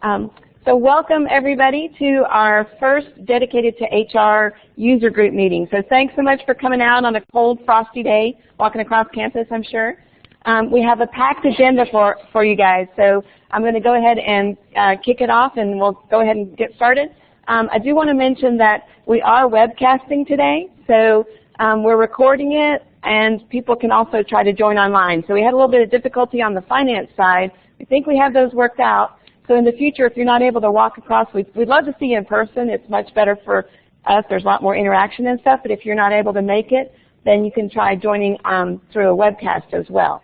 So welcome everybody to our first dedicated to HR user group meeting. So thanks so much for coming out on a cold, frosty day, walking across campus, I'm sure. We have a packed agenda for you guys, so I'm going to go ahead and kick it off, and we'll go ahead and get started. I do want to mention that we are webcasting today, so we're recording it, and people can also try to join online. So we had a little bit of difficulty on the finance side. I think we have those worked out. So in the future, if you're not able to walk across, we'd love to see you in person. It's much better for us. There's a lot more interaction and stuff. But if you're not able to make it, then you can try joining through a webcast as well.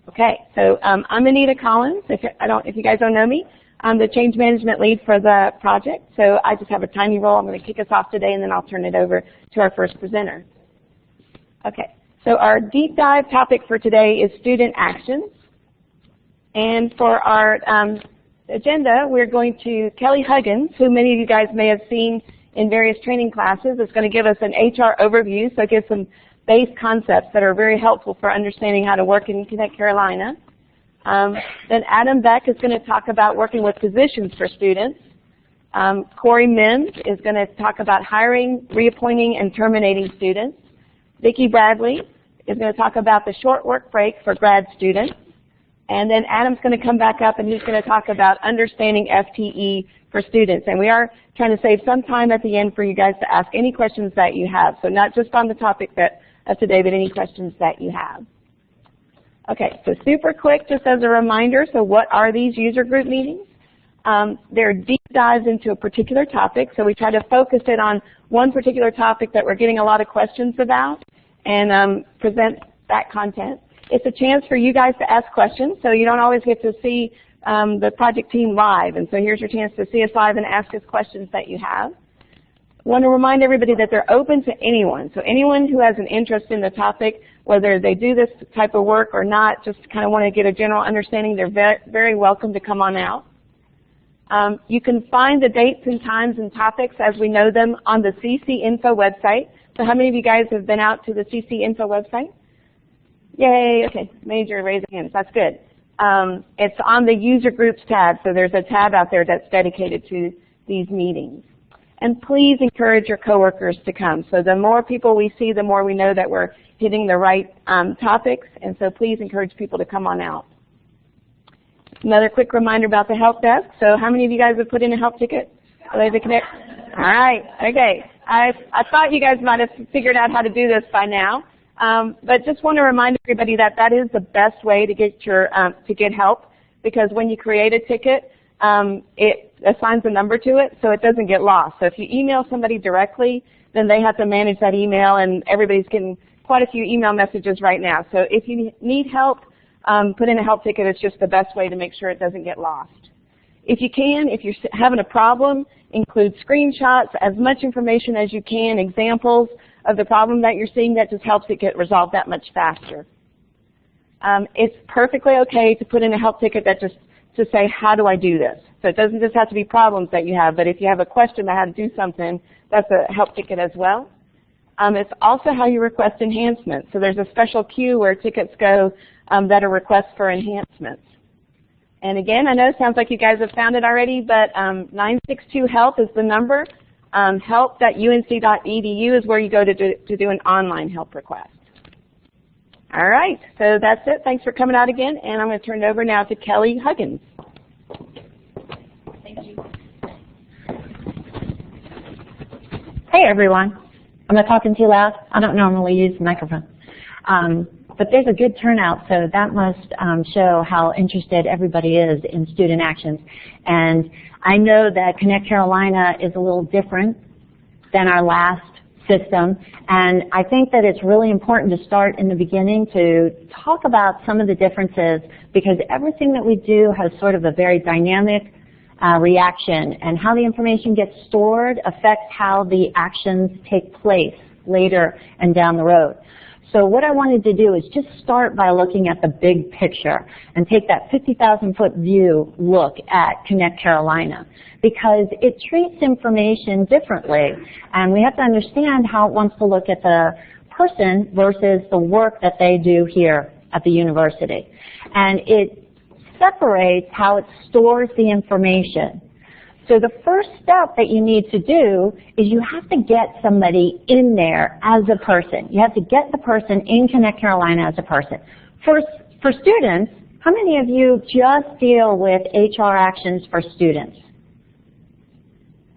Okay, so I'm Anita Collins. If you guys don't know me, I'm the change management lead for the project. So I just have a tiny role. I'm going to kick us off today, and then I'll turn it over to our first presenter. Okay, so our deep dive topic for today is student actions. And for our agenda, we're going to, Kelly Huggins, who many of you guys may have seen in various training classes, is going to give us an HR overview, so give some base concepts that are very helpful for understanding how to work in Connect Carolina. Then Adam Beck is going to talk about working with positions for students. Corey Mims is going to talk about hiring, reappointing, and terminating students. Vicki Bradley is going to talk about the short work break for grad students. And then Adam's going to come back up, and he's going to talk about understanding FTE for students. And we are trying to save some time at the end for you guys to ask any questions that you have. So not just on the topic of today, but any questions that you have. Okay, so super quick, just as a reminder, so what are these user group meetings? They're deep dives into a particular topic, so we try to focus it on one particular topic that we're getting a lot of questions about and present that content. It's a chance for you guys to ask questions, so you don't always get to see the project team live, and so here's your chance to see us live and ask us questions that you have. I want to remind everybody that they're open to anyone, so anyone who has an interest in the topic, whether they do this type of work or not, just kind of want to get a general understanding, they're very, very welcome to come on out. You can find the dates and times and topics as we know them on the CC Info website. So how many of you guys have been out to the CC Info website? Yay, okay, major raise of hands, that's good. It's on the user groups tab, so there's a tab out there that's dedicated to these meetings. And please encourage your coworkers to come. So the more people we see, the more we know that we're hitting the right topics, and so please encourage people to come on out. Another quick reminder about the help desk. So how many of you guys have put in a help ticket? All right, okay. I thought you guys might have figured out how to do this by now. But just want to remind everybody that that is the best way to get help, because when you create a ticket, it assigns a number to it, so it doesn't get lost. So if you email somebody directly, then they have to manage that email, and everybody's getting quite a few email messages right now. So if you need help, put in a help ticket. It's just the best way to make sure it doesn't get lost. If you can, if you're having a problem, include screenshots, as much information as you can, examples of the problem that you're seeing. That just helps it get resolved that much faster. It's perfectly okay to put in a help ticket that just to say, how do I do this? So it doesn't just have to be problems that you have, but if you have a question about how to do something, that's a help ticket as well. It's also how you request enhancements. So there's a special queue where tickets go that are requests for enhancements. And again, I know it sounds like you guys have found it already, but 962-HELP is the number. Help.unc.edu is where you go to do an online help request. All right, so that's it. Thanks for coming out again, and I'm going to turn it over now to Kelly Huggins. Thank you. Hey, everyone. Am I talking too loud? I don't normally use the microphone. But there's a good turnout, so that must show how interested everybody is in student actions. And I know that Connect Carolina is a little different than our last system, and I think that it's really important to start in the beginning to talk about some of the differences, because everything that we do has sort of a very dynamic reaction, and how the information gets stored affects how the actions take place later and down the road. So what I wanted to do is just start by looking at the big picture and take that 50,000-foot view look at Connect Carolina, because it treats information differently, and we have to understand how it wants to look at the person versus the work that they do here at the university. And it separates how it stores the information. So the first step that you need to do is you have to get somebody in there as a person. You have to get the person in Connect Carolina as a person. For students, how many of you just deal with HR actions for students?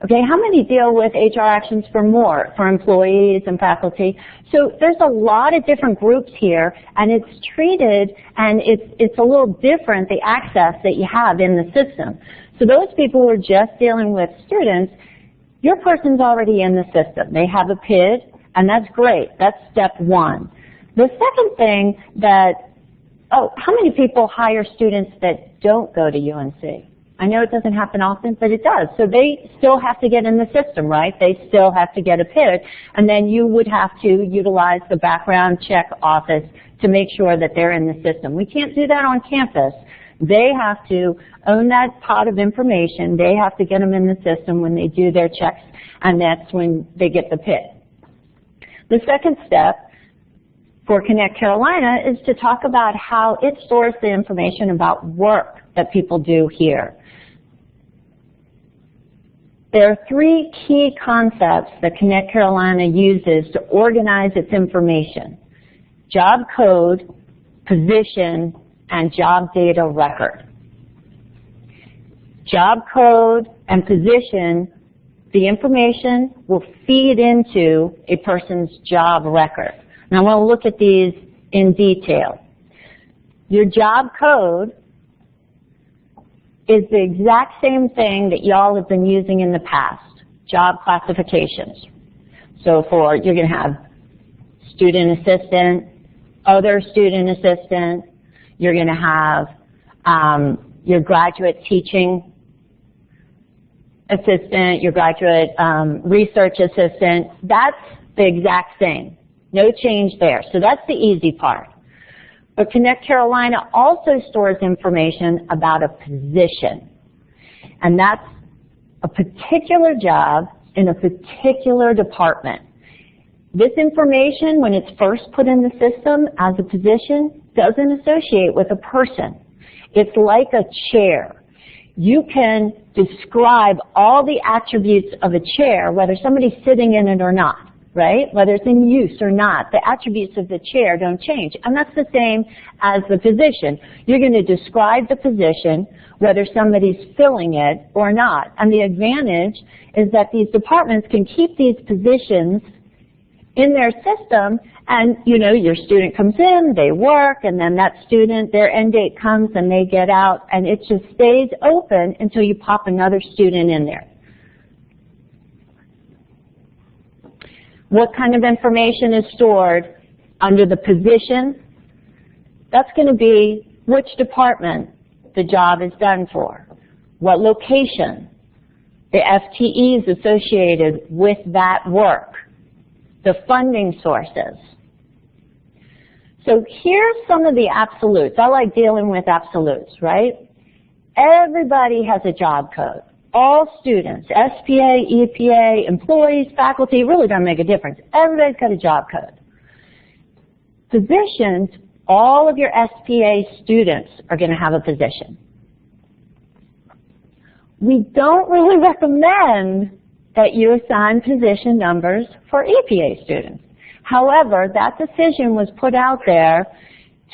Okay, how many deal with HR actions for more, for employees and faculty? So there's a lot of different groups here, and it's treated, and it's a little different, the access that you have in the system. So those people who are just dealing with students, your person's already in the system. They have a PID, and that's great. That's step one. The second thing how many people hire students that don't go to UNC? I know it doesn't happen often, but it does. So they still have to get in the system, right? They still have to get a PID, and then you would have to utilize the background check office to make sure that they're in the system. We can't do that on campus. They have to own that pot of information. They have to get them in the system when they do their checks, and that's when they get the PID. The second step for Connect Carolina is to talk about how it stores the information about work that people do here. There are three key concepts that Connect Carolina uses to organize its information: job code, position, and job data record. Job code and position, the information will feed into a person's job record. Now I want to look at these in detail. Your job code is the exact same thing that y'all have been using in the past, job classifications. So you're going to have student assistant, other student assistant, you're going to have your graduate teaching assistant, your graduate research assistant. That's the exact same. No change there. So that's the easy part. But Connect Carolina also stores information about a position. And that's a particular job in a particular department. This information, when it's first put in the system as a position, doesn't associate with a person. It's like a chair. You can describe all the attributes of a chair, whether somebody's sitting in it or not, right? Whether it's in use or not, the attributes of the chair don't change. And that's the same as the position. You're going to describe the position, whether somebody's filling it or not. And the advantage is that these departments can keep these positions in their system, and your student comes in, they work, and then that student, their end date comes and they get out, and it just stays open until you pop another student in there. What kind of information is stored under the position? That's going to be which department the job is done for, what location, the FTEs associated with that work, the funding sources. So here's some of the absolutes. I like dealing with absolutes, right? Everybody has a job code. All students, SPA, EPA, employees, faculty, it really doesn't make a difference. Everybody's got a job code. Positions, all of your SPA students are going to have a position. We don't really recommend that you assign position numbers for EPA students. However, that decision was put out there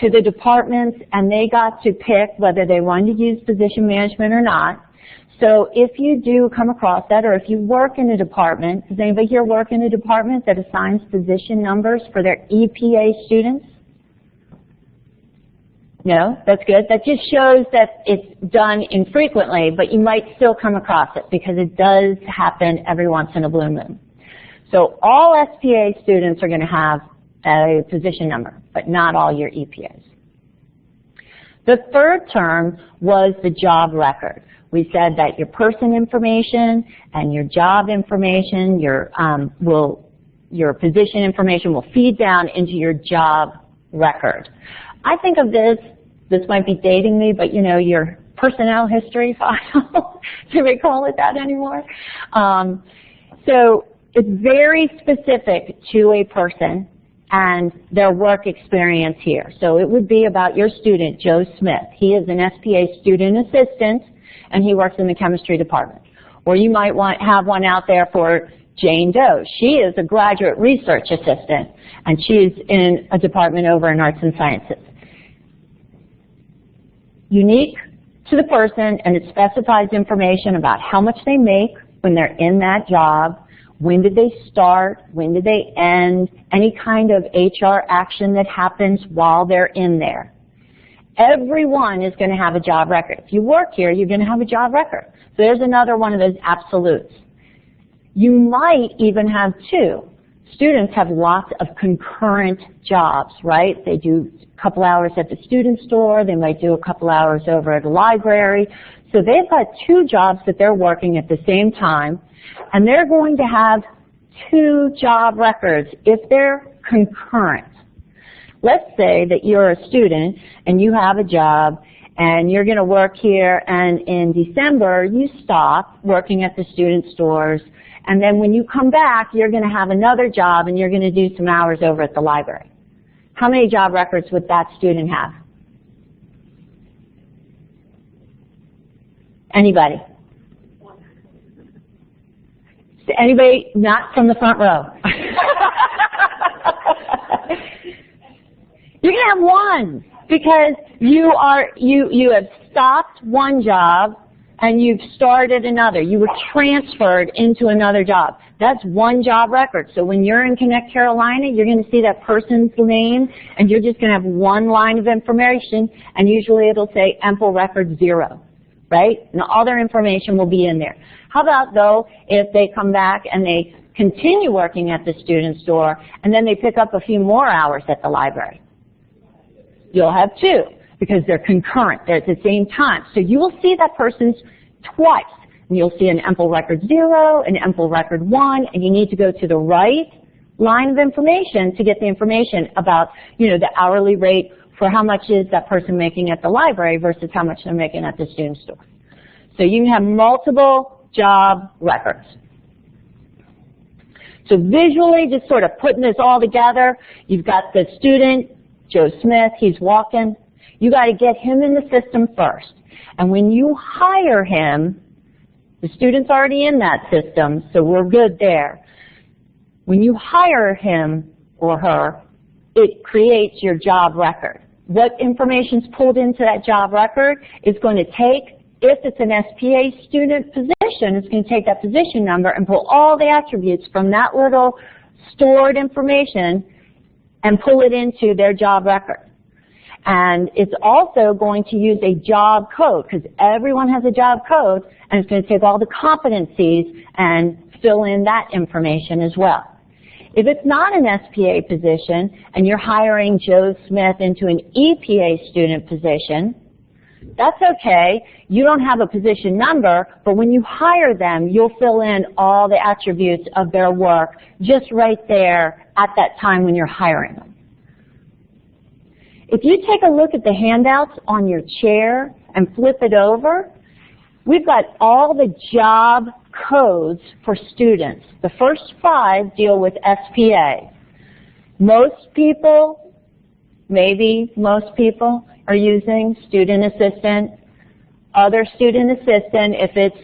to the departments, and they got to pick whether they wanted to use position management or not. So if you do come across that, or if you work in a department, does anybody here work in a department that assigns position numbers for their EPA students? No? That's good. That just shows that it's done infrequently, but you might still come across it because it does happen every once in a blue moon. So all SPA students are going to have a position number, but not all your EPAs. The third term was the job record. We said that your person information and your job information, your position information will feed down into your job record. I think of this might be dating me, but your personnel history file. Do we call it that anymore? So it's very specific to a person, and their work experience here. So it would be about your student, Joe Smith. He is an SPA student assistant, and he works in the chemistry department. Or you might have one out there for Jane Doe. She is a graduate research assistant, and she's in a department over in arts and sciences. Unique to the person, and it specifies information about how much they make when they're in that job, when did they start, when did they end, any kind of HR action that happens while they're in there. Everyone is going to have a job record. If you work here, you're going to have a job record. So there's another one of those absolutes. You might even have two. Students have lots of concurrent jobs, right? They do a couple hours at the student store, they might do a couple hours over at a library. So they've got two jobs that they're working at the same time, and they're going to have two job records if they're concurrent. Let's say that you're a student and you have a job and you're going to work here, and in December you stop working at the student stores, and then when you come back you're going to have another job and you're going to do some hours over at the library. How many job records would that student have? Anybody? Anybody not from the front row? You're going to have one, because you have stopped one job and you've started another. You were transferred into another job. That's one job record. So when you're in Connect Carolina, you're going to see that person's name, and you're just going to have one line of information, and usually it'll say EMPL record 0, right? And all their information will be in there. How about, though, if they come back and they continue working at the student store, and then they pick up a few more hours at the library? You'll have two, because they're concurrent. They're at the same time. So you will see that person's twice. And you'll see an EMPL record 0, an EMPL record 1, and you need to go to the right line of information to get the information about, the hourly rate for how much is that person making at the library versus how much they're making at the student store. So you can have multiple job records. So visually, just sort of putting this all together, you've got the student, Joe Smith, he's walking. You got to get him in the system first. And when you hire him, the student's already in that system, so we're good there. When you hire him or her, it creates your job record. What information's pulled into that job record is going to take, if it's an SPA student position, it's going to take that position number and pull all the attributes from that little stored information and pull it into their job record. And it's also going to use a job code, because everyone has a job code, and it's going to take all the competencies and fill in that information as well. If it's not an SPA position and you're hiring Joe Smith into an EPA student position, that's okay. You don't have a position number, but when you hire them, you'll fill in all the attributes of their work just right there at that time when you're hiring them. If you take a look at the handouts on your chair and flip it over, we've got all the job codes for students. The first 5 deal with SPA. Most people, maybe most people, are using student assistant, other student assistant if it's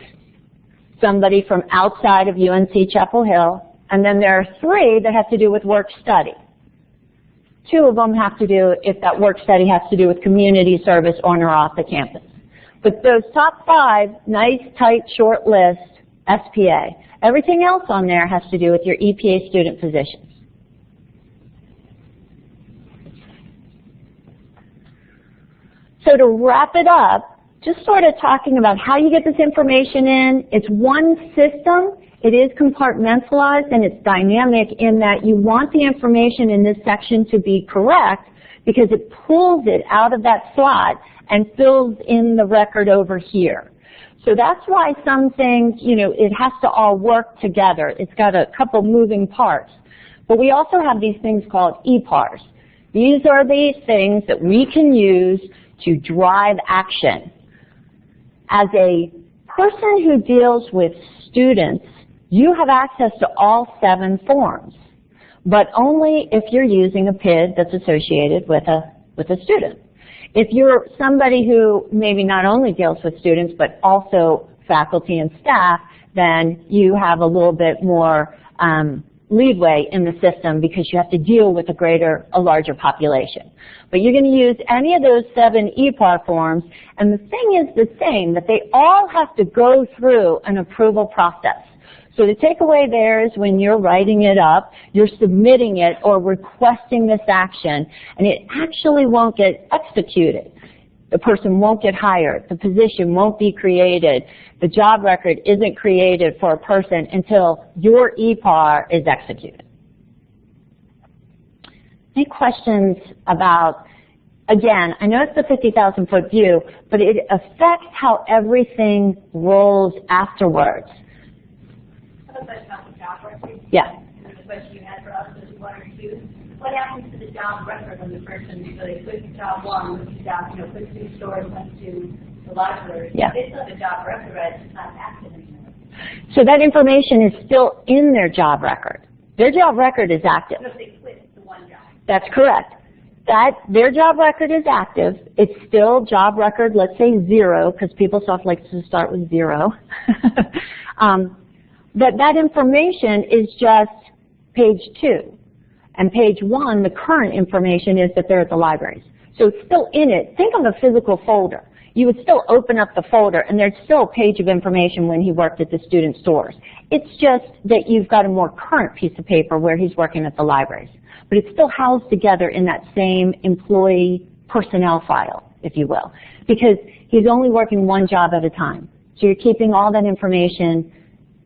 somebody from outside of UNC Chapel Hill, and then there are 3 that have to do with work study. 2 of them have to do, if that work study has to do with community service on or off the campus. But those top 5, nice, tight, short list, SPA. Everything else on there has to do with your EPA student positions. So to wrap it up, just sort of talking about how you get this information in. It's one system. It is compartmentalized, and it's dynamic in that you want the information in this section to be correct because it pulls it out of that slot and fills in the record over here. So that's why some things, it has to all work together. It's got a couple moving parts. But we also have these things called EPARs. These are the things that we can use to drive action. As a person who deals with students, you have access to all 7 forms. but only if you're using a PID that's associated with a student. If you're somebody who maybe not only deals with students but also faculty and staff, then you have a little bit more leadway in the system because you have to deal with a larger population. But you're going to use any of those 7 EPAR forms, and the thing is the same, that they all have to go through an approval process. So the takeaway there is when you're writing it up, you're submitting it or requesting this action, and it actually won't get executed. The person won't get hired. The position won't be created. The job record isn't created for a person until your EPAR is executed. Any questions about, again, I know it's the 50,000-foot view, but it affects how everything rolls afterwards. Yeah. The question you had for us was 1 or 2. What happens to the job record when the person, so they quit job 1, went to job, quit 2 stores, went to the library? Yeah. They still have a job record, right? It's not active anymore. So that information is still in their job record. Their job record is active. So if they quit the one job. That's correct. Their job record is active. It's still job record, let's say 0, because PeopleSoft likes to start with 0. That information is just page 2. And page 1, the current information is that they're at the libraries. So it's still in it. Think of a physical folder. You would still open up the folder, and there's still a page of information when he worked at the student stores. It's just that you've got a more current piece of paper where he's working at the libraries. But it's still housed together in that same employee personnel file, if you will, because he's only working one job at a time. So you're keeping all that information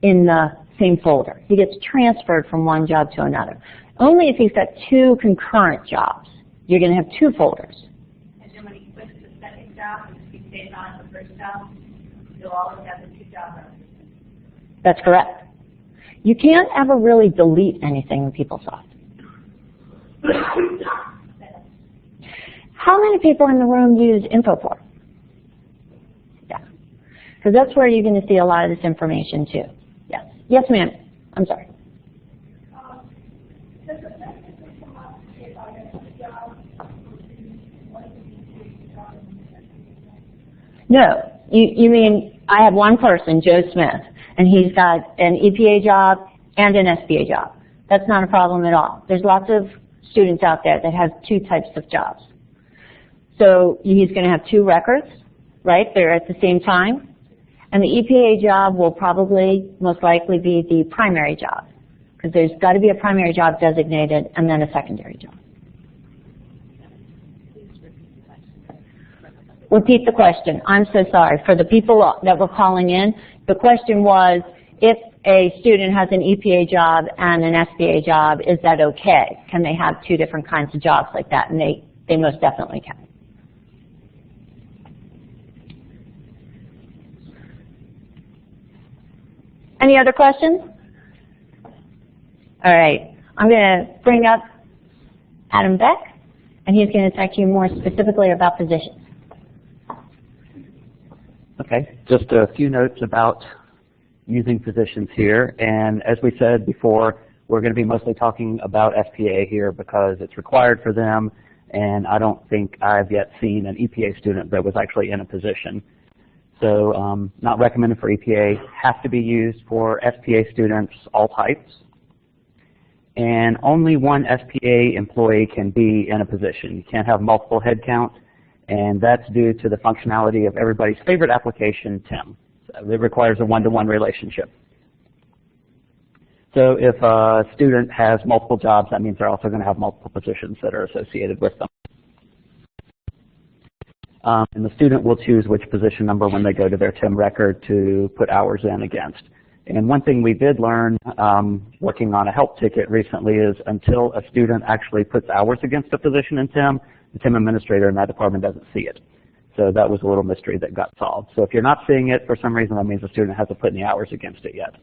in the same folder. He gets transferred from one job to another. Only if he's got 2 concurrent jobs. You're going to have 2 folders. And then when he quits the second job, and he stays on the first job, you'll always have the 2 job records. That's correct. You can't ever really delete anything in PeopleSoft. How many people in the room use Infoport? Yeah. Because that's where you're going to see a lot of this information too. Yes. Yes, ma'am. I'm sorry. No. You mean I have one person, Joe Smith, and he's got an EPA job and an SBA job. That's not a problem at all. There's lots of students out there that have 2 types of jobs. So he's going to have 2 records, right? They're at the same time. And the EPA job will probably most likely be the primary job, because there's got to be a primary job designated and then a secondary job. Repeat the question. I'm so sorry. For the people that were calling in, the question was, if a student has an EPA job and an SBA job, is that okay? Can they have 2 different kinds of jobs like that? And they most definitely can. Any other questions? All right. I'm going to bring up Adam Beck, and he's going to talk to you more specifically about positions. Okay, just a few notes about using positions here. And as we said before, we're going to be mostly talking about SPA here because it's required for them, and I don't think I've yet seen an EPA student that was actually in a position. So not recommended for EPA, have to be used for SPA students, all types. And only one SPA employee can be in a position. You can't have multiple headcount, and that's due to the functionality of everybody's favorite application, TIM. So it requires a one-to-one relationship. So if a student has multiple jobs, that means they're also going to have multiple positions that are associated with them. And the student will choose which position number when they go to their TIM record to put hours in against. And one thing we did learn working on a help ticket recently is until a student actually puts hours against a position in TIM, the TIM administrator in that department doesn't see it. So that was a little mystery that got solved. So if you're not seeing it for some reason, that means the student hasn't put any hours against it yet.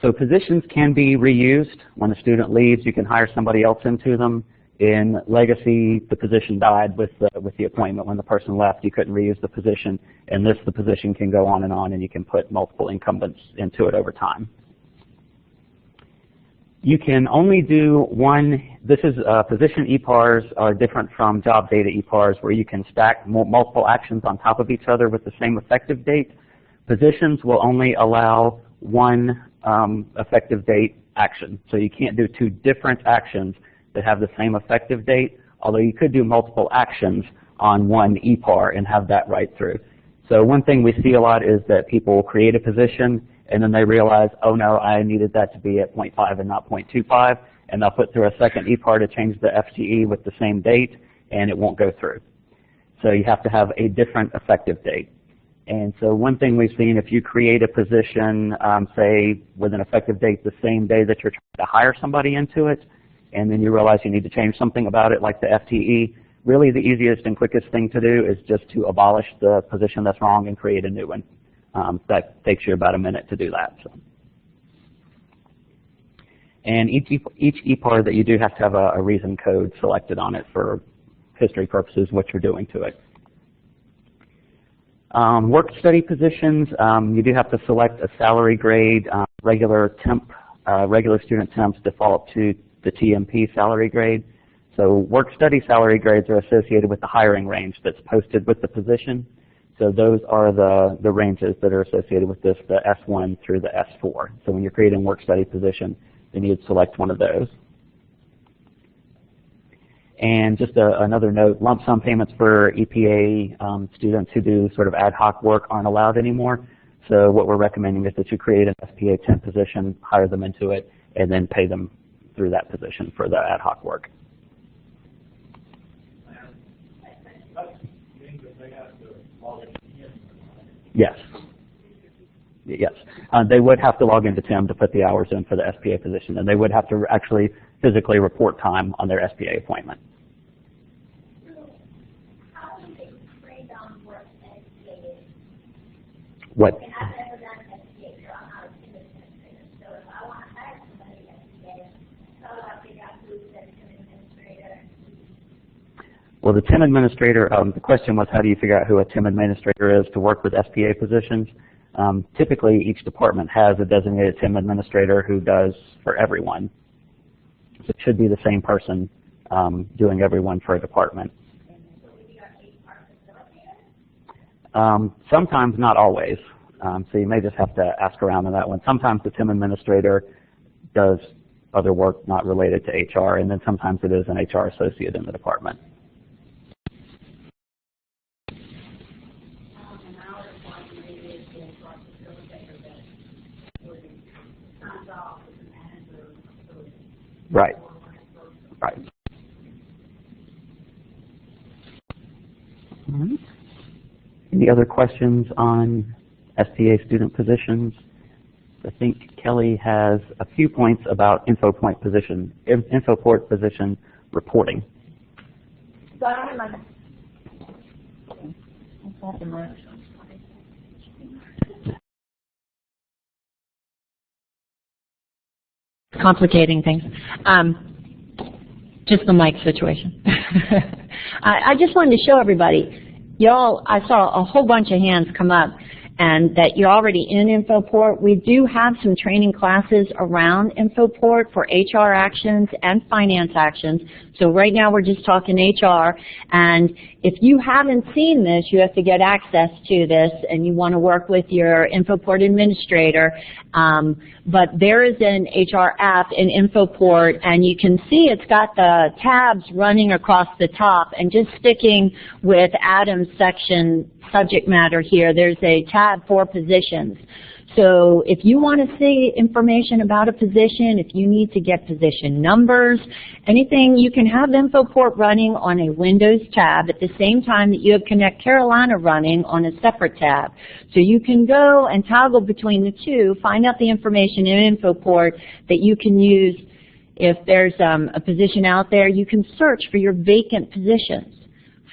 So positions can be reused. When a student leaves, you can hire somebody else into them. In Legacy, the position died with the appointment. When the person left, you couldn't reuse the position. In this, the position can go on, and you can put multiple incumbents into it over time. You can only do one. This is position EPARs are different from job data EPARs, where you can stack multiple actions on top of each other with the same effective date. Positions will only allow one effective date action. So you can't do two different actions that have the same effective date, although you could do multiple actions on one EPAR and have that right through. So one thing we see a lot is that people will create a position and then they realize, oh no, I needed that to be at 0.5 and not 0.25, and they'll put through a second EPAR to change the FTE with the same date, and it won't go through. So you have to have a different effective date. And so one thing we've seen, if you create a position, say with an effective date the same day that you're trying to hire somebody into it, and then you realize you need to change something about it like the FTE, really the easiest and quickest thing to do is just to abolish the position that's wrong and create a new one. That takes you about a minute to do that. So. And each EPAR that you do have to have a reason code selected on it for history purposes, what you're doing to it. Work study positions, you do have to select a salary grade. Regular student temps default to the TMP salary grade. So work study salary grades are associated with the hiring range that's posted with the position. So those are the ranges that are associated with this, the S1 through the S4. So when you're creating a work study position, then you'd select one of those. And just another note, lump sum payments for EPA students who do sort of ad hoc work aren't allowed anymore. So what we're recommending is that you create an SPA 10 position, hire them into it, and then pay them through that position for the ad hoc work. Yes. Yes. They would have to log into TIM to put the hours in for the SPA position, and they would have to actually physically report time on their SPA appointment. How do they grade on what SPA is? What? And I've never done SPA, so I'm not a TIM administrator. So if I want to hire somebody in SPA, how do I figure out who's the TIM administrator? Well, the TIM administrator, the question was how do you figure out who a TIM administrator is to work with SPA positions? Typically, each department has a designated TIM administrator who does for everyone. So it should be the same person doing everyone for a department. Sometimes, not always. So you may just have to ask around on that one. Sometimes the TIM administrator does other work not related to HR, and then sometimes it is an HR associate in the department. Right. Right. Any other questions on SPA student positions? I think Kelly has a few points about Infoport position reporting. Complicating things. Just the mic situation. I just wanted to show everybody, y'all, I saw a whole bunch of hands come up and that you're already in Infoport. We do have some training classes around Infoport for HR actions and finance actions. So right now we're just talking HR, and if you haven't seen this, you have to get access to this and you want to work with your Infoport administrator. But there is an HR app in Infoport, and you can see it's got the tabs running across the top, and just sticking with Adam's section subject matter here, there's a tab for positions. So if you want to see information about a position, if you need to get position numbers, anything, you can have Infoport running on a Windows tab at the same time that you have Connect Carolina running on a separate tab. So you can go and toggle between the two, find out the information in Infoport that you can use. If there's a position out there, you can search for your vacant positions.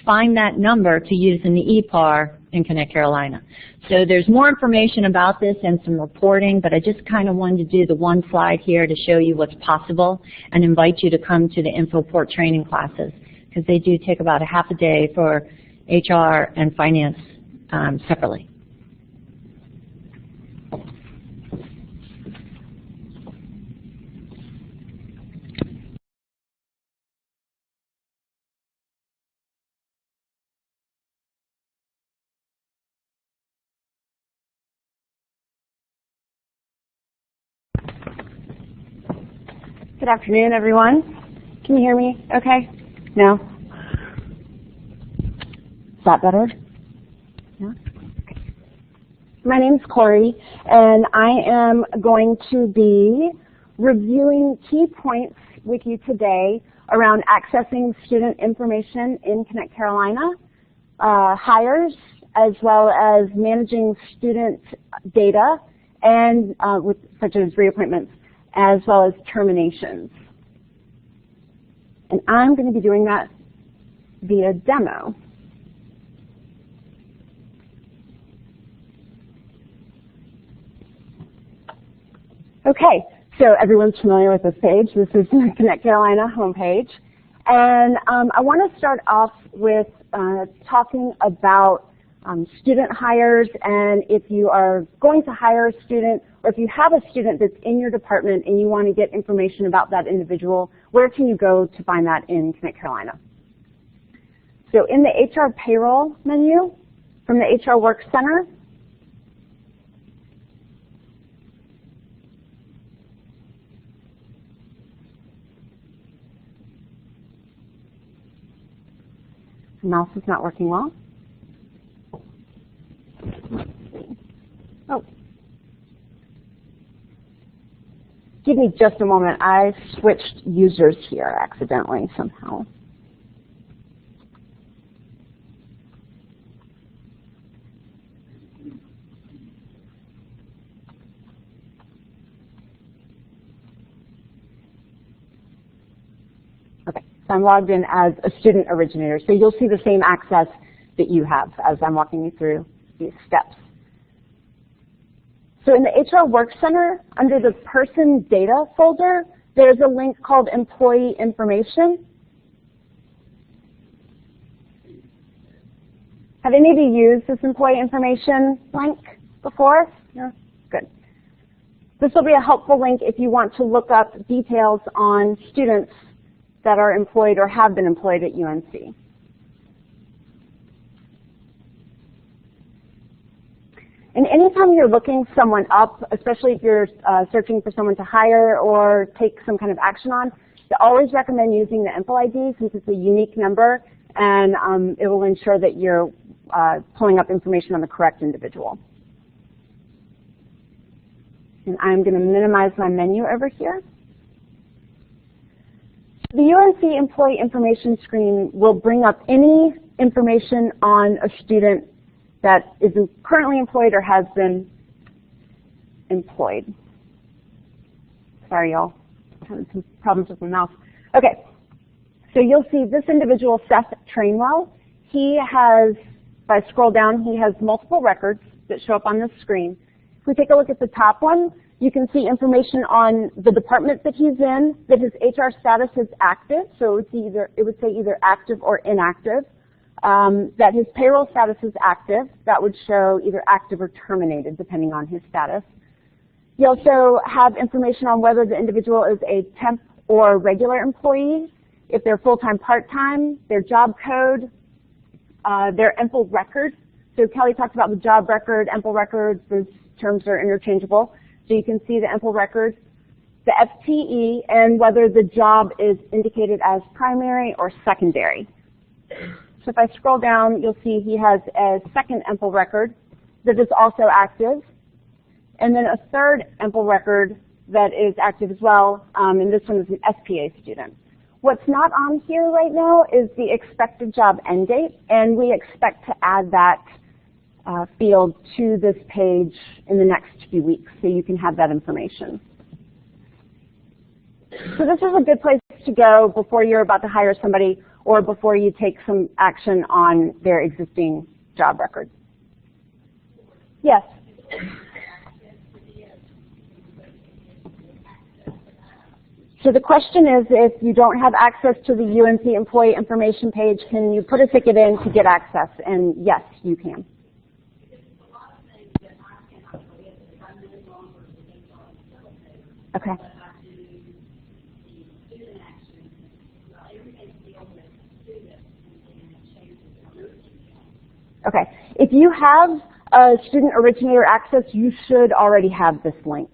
Find that number to use in the EPAR in Connect Carolina. So there's more information about this and some reporting, but I just kind of wanted to do the one slide here to show you what's possible and invite you to come to the Infoport training classes, because they do take about a half a day for HR and finance separately. Good afternoon, everyone. Can you hear me okay? No? Is that better? Yeah? Okay. My name's Corey, and I am going to be reviewing key points with you today around accessing student information in Connect Carolina, hires, as well as managing student data, and such as reappointments, as well as terminations. And I'm going to be doing that via demo. Okay, so everyone's familiar with this page. This is the Connect Carolina homepage. And I want to start off with talking about student hires, and if you are going to hire a student, or if you have a student that's in your department and you want to get information about that individual, where can you go to find that in Connect Carolina? So in the HR Payroll menu, from the HR Work Center, the mouse is not working well. Oh. Give me just a moment. I switched users here accidentally somehow. Okay, so I'm logged in as a student originator. So you'll see the same access that you have as I'm walking you through these steps. So in the HR Work Center, under the Person Data folder, there's a link called Employee Information. Have any of you used this Employee Information link before? No? Good. This will be a helpful link if you want to look up details on students that are employed or have been employed at UNC. And anytime you're looking someone up, especially if you're searching for someone to hire or take some kind of action on, I always recommend using the info ID since it's a unique number, and it will ensure that you're pulling up information on the correct individual. And I'm going to minimize my menu over here. The UNC Employee Information screen will bring up any information on a student that is currently employed or has been employed. Sorry, y'all. Having some problems with my mouse. Okay. So you'll see this individual, Seth Trainwell. He has, if I scroll down, he has multiple records that show up on this screen. If we take a look at the top one, you can see information on the department that he's in, that his HR status is active, so it would say either active or inactive. That his payroll status is active. That would show either active or terminated, depending on his status. You also have information on whether the individual is a temp or regular employee, if they're full-time, part-time, their job code, their EMPL record. So Kelly talked about the job record, EMPL records. Those terms are interchangeable. So you can see the EMPL record, the FTE, and whether the job is indicated as primary or secondary. So if I scroll down, you'll see he has a second EMPL record that is also active, and then a third EMPL record that is active as well, and this one is an SPA student. What's not on here right now is the expected job end date, and we expect to add that field to this page in the next few weeks, so you can have that information. So this is a good place to go before you're about to hire somebody or before you take some action on their existing job record. Yes? So the question is, if you don't have access to the UNC employee information page, can you put a ticket in to get access? And yes, you can. Okay. Okay. If you have a student originator access, you should already have this link.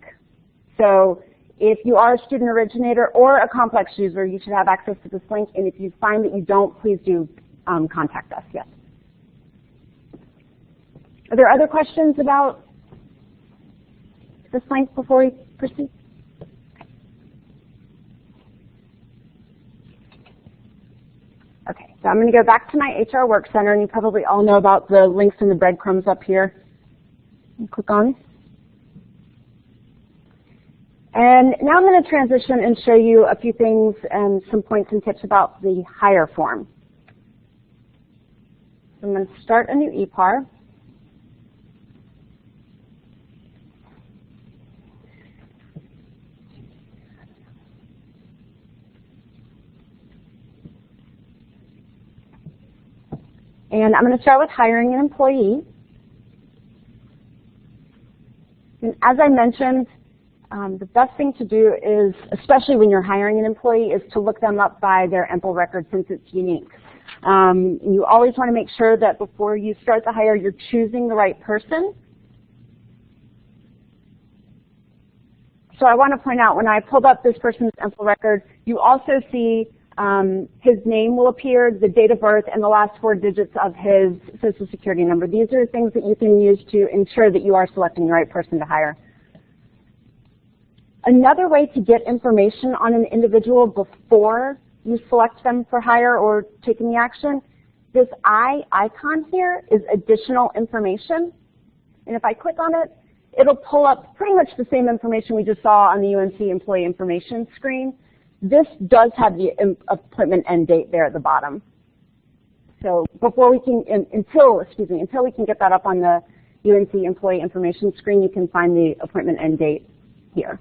So If you are a student originator or a complex user, you should have access to this link, and if you find that you don't, please do contact us, yes. Are there other questions about this link before we proceed? Okay, so I'm going to go back to my HR Work Center, and you probably all know about the links and the breadcrumbs up here. Click on. And now I'm going to transition and show you a few things and some points and tips about the hire form. So I'm going to start a new EPAR. And I'm going to start with hiring an employee. And as I mentioned, the best thing to do is, especially when you're hiring an employee, is to look them up by their EMPL record since it's unique. You always want to make sure that before you start the hire, you're choosing the right person. So I want to point out, when I pulled up this person's EMPL record, you also see his name will appear, the date of birth, and the last 4 digits of his Social Security number. These are things that you can use to ensure that you are selecting the right person to hire. Another way to get information on an individual before you select them for hire or taking the action, this eye icon here is additional information. And if I click on it, it'll pull up pretty much the same information we just saw on the UNC employee information screen. This does have the appointment end date there at the bottom. So before we can, until we can get that up on the UNC employee information screen, you can find the appointment end date here.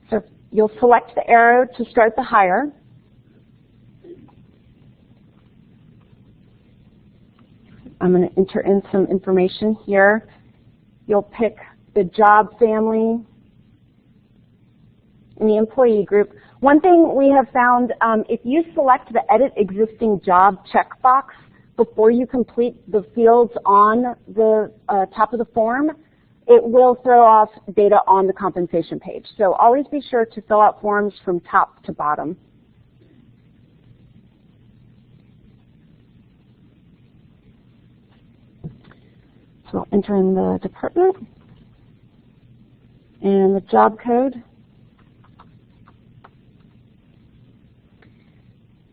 So you'll select the arrow to start the hire. I'm going to enter in some information here. You'll pick the job family and the employee group. One thing we have found, if you select the Edit Existing Job checkbox before you complete the fields on the top of the form, it will throw off data on the compensation page. So always be sure to fill out forms from top to bottom. So I'll enter in the department and the job code.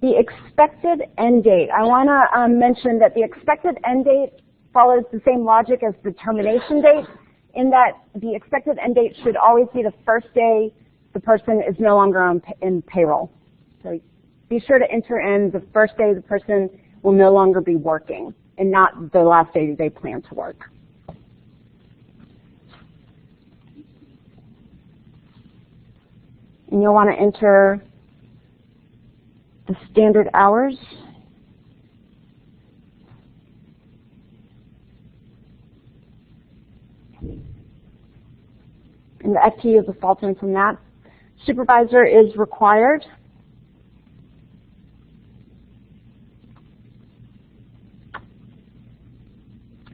The expected end date. I want to mention that the expected end date follows the same logic as the termination date, in that the expected end date should always be the first day the person is no longer in payroll. So be sure to enter in the first day the person will no longer be working and not the last day they plan to work. And you'll want to enter the standard hours. And the FTE is a fault in from that. Supervisor is required.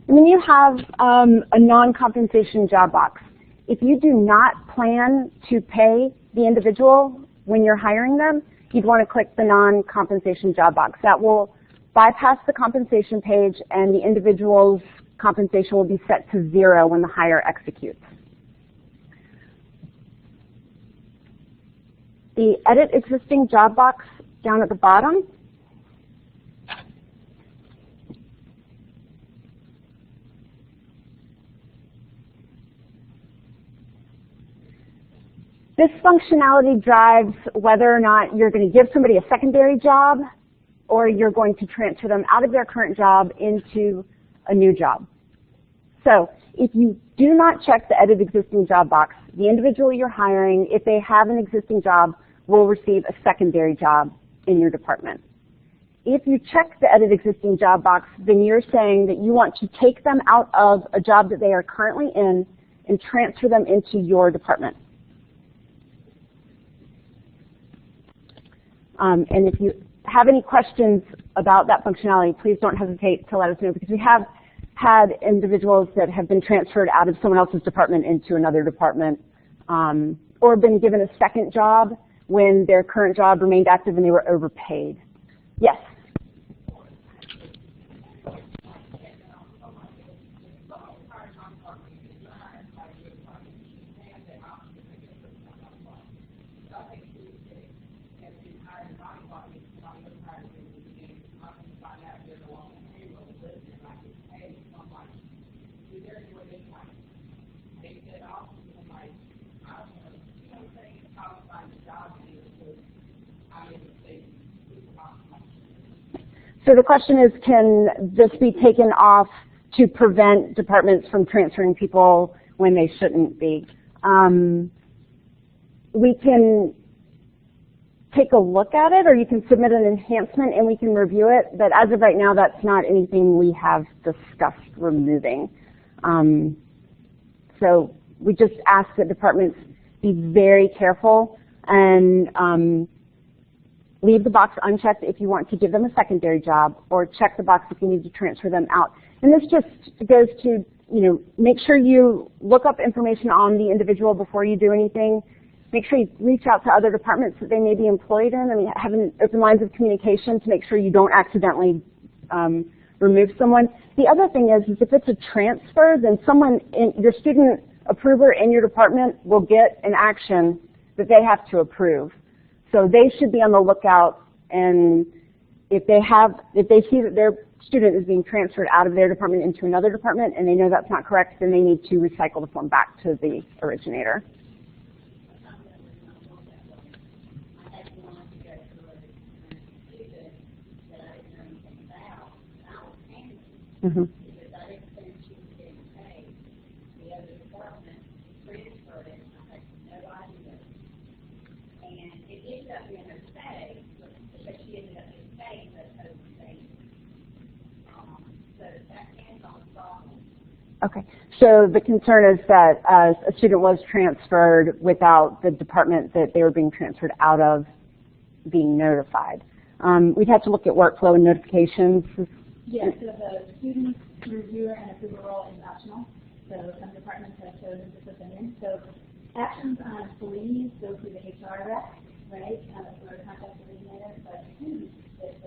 And then you have a non-compensation job box. If you do not plan to pay the individual when you're hiring them, you'd want to click the non-compensation job box. That will bypass the compensation page, and the individual's compensation will be set to 0 when the hire executes. The Edit Existing Job box down at the bottom. This functionality drives whether or not you're going to give somebody a secondary job or you're going to transfer them out of their current job into a new job. So if you do not check the Edit Existing Job box, the individual you're hiring, if they have an existing job, will receive a secondary job in your department. If you check the Edit Existing Job box, then you're saying that you want to take them out of a job that they are currently in and transfer them into your department. And if you have any questions about that functionality, please don't hesitate to let us know, because we have had individuals that have been transferred out of someone else's department into another department, or been given a second job when their current job remained active and they were overpaid. Yes? So the question is, can this be taken off to prevent departments from transferring people when they shouldn't be? We can take a look at it, or you can submit an enhancement and we can review it, but as of right now, that's not anything we have discussed removing. So we just ask that departments be very careful and leave the box unchecked if you want to give them a secondary job, or check the box if you need to transfer them out. And this just goes to, make sure you look up information on the individual before you do anything. Make sure you reach out to other departments that they may be employed in. I mean, having open lines of communication to make sure you don't accidentally remove someone. The other thing is if it's a transfer, then someone, your student approver in your department will get an action that they have to approve. So they should be on the lookout, and if they see that their student is being transferred out of their department into another department and they know that's not correct, then they need to recycle the form back to the originator. Mm-hmm. Okay, so the concern is that a student was transferred without the department that they were being transferred out of being notified. We'd have to look at workflow and notifications. Yes, so the student reviewer and approval role is optional, so some departments have chosen to put them in. So actions on employees go through the HR rep, right, for a contact originator, but the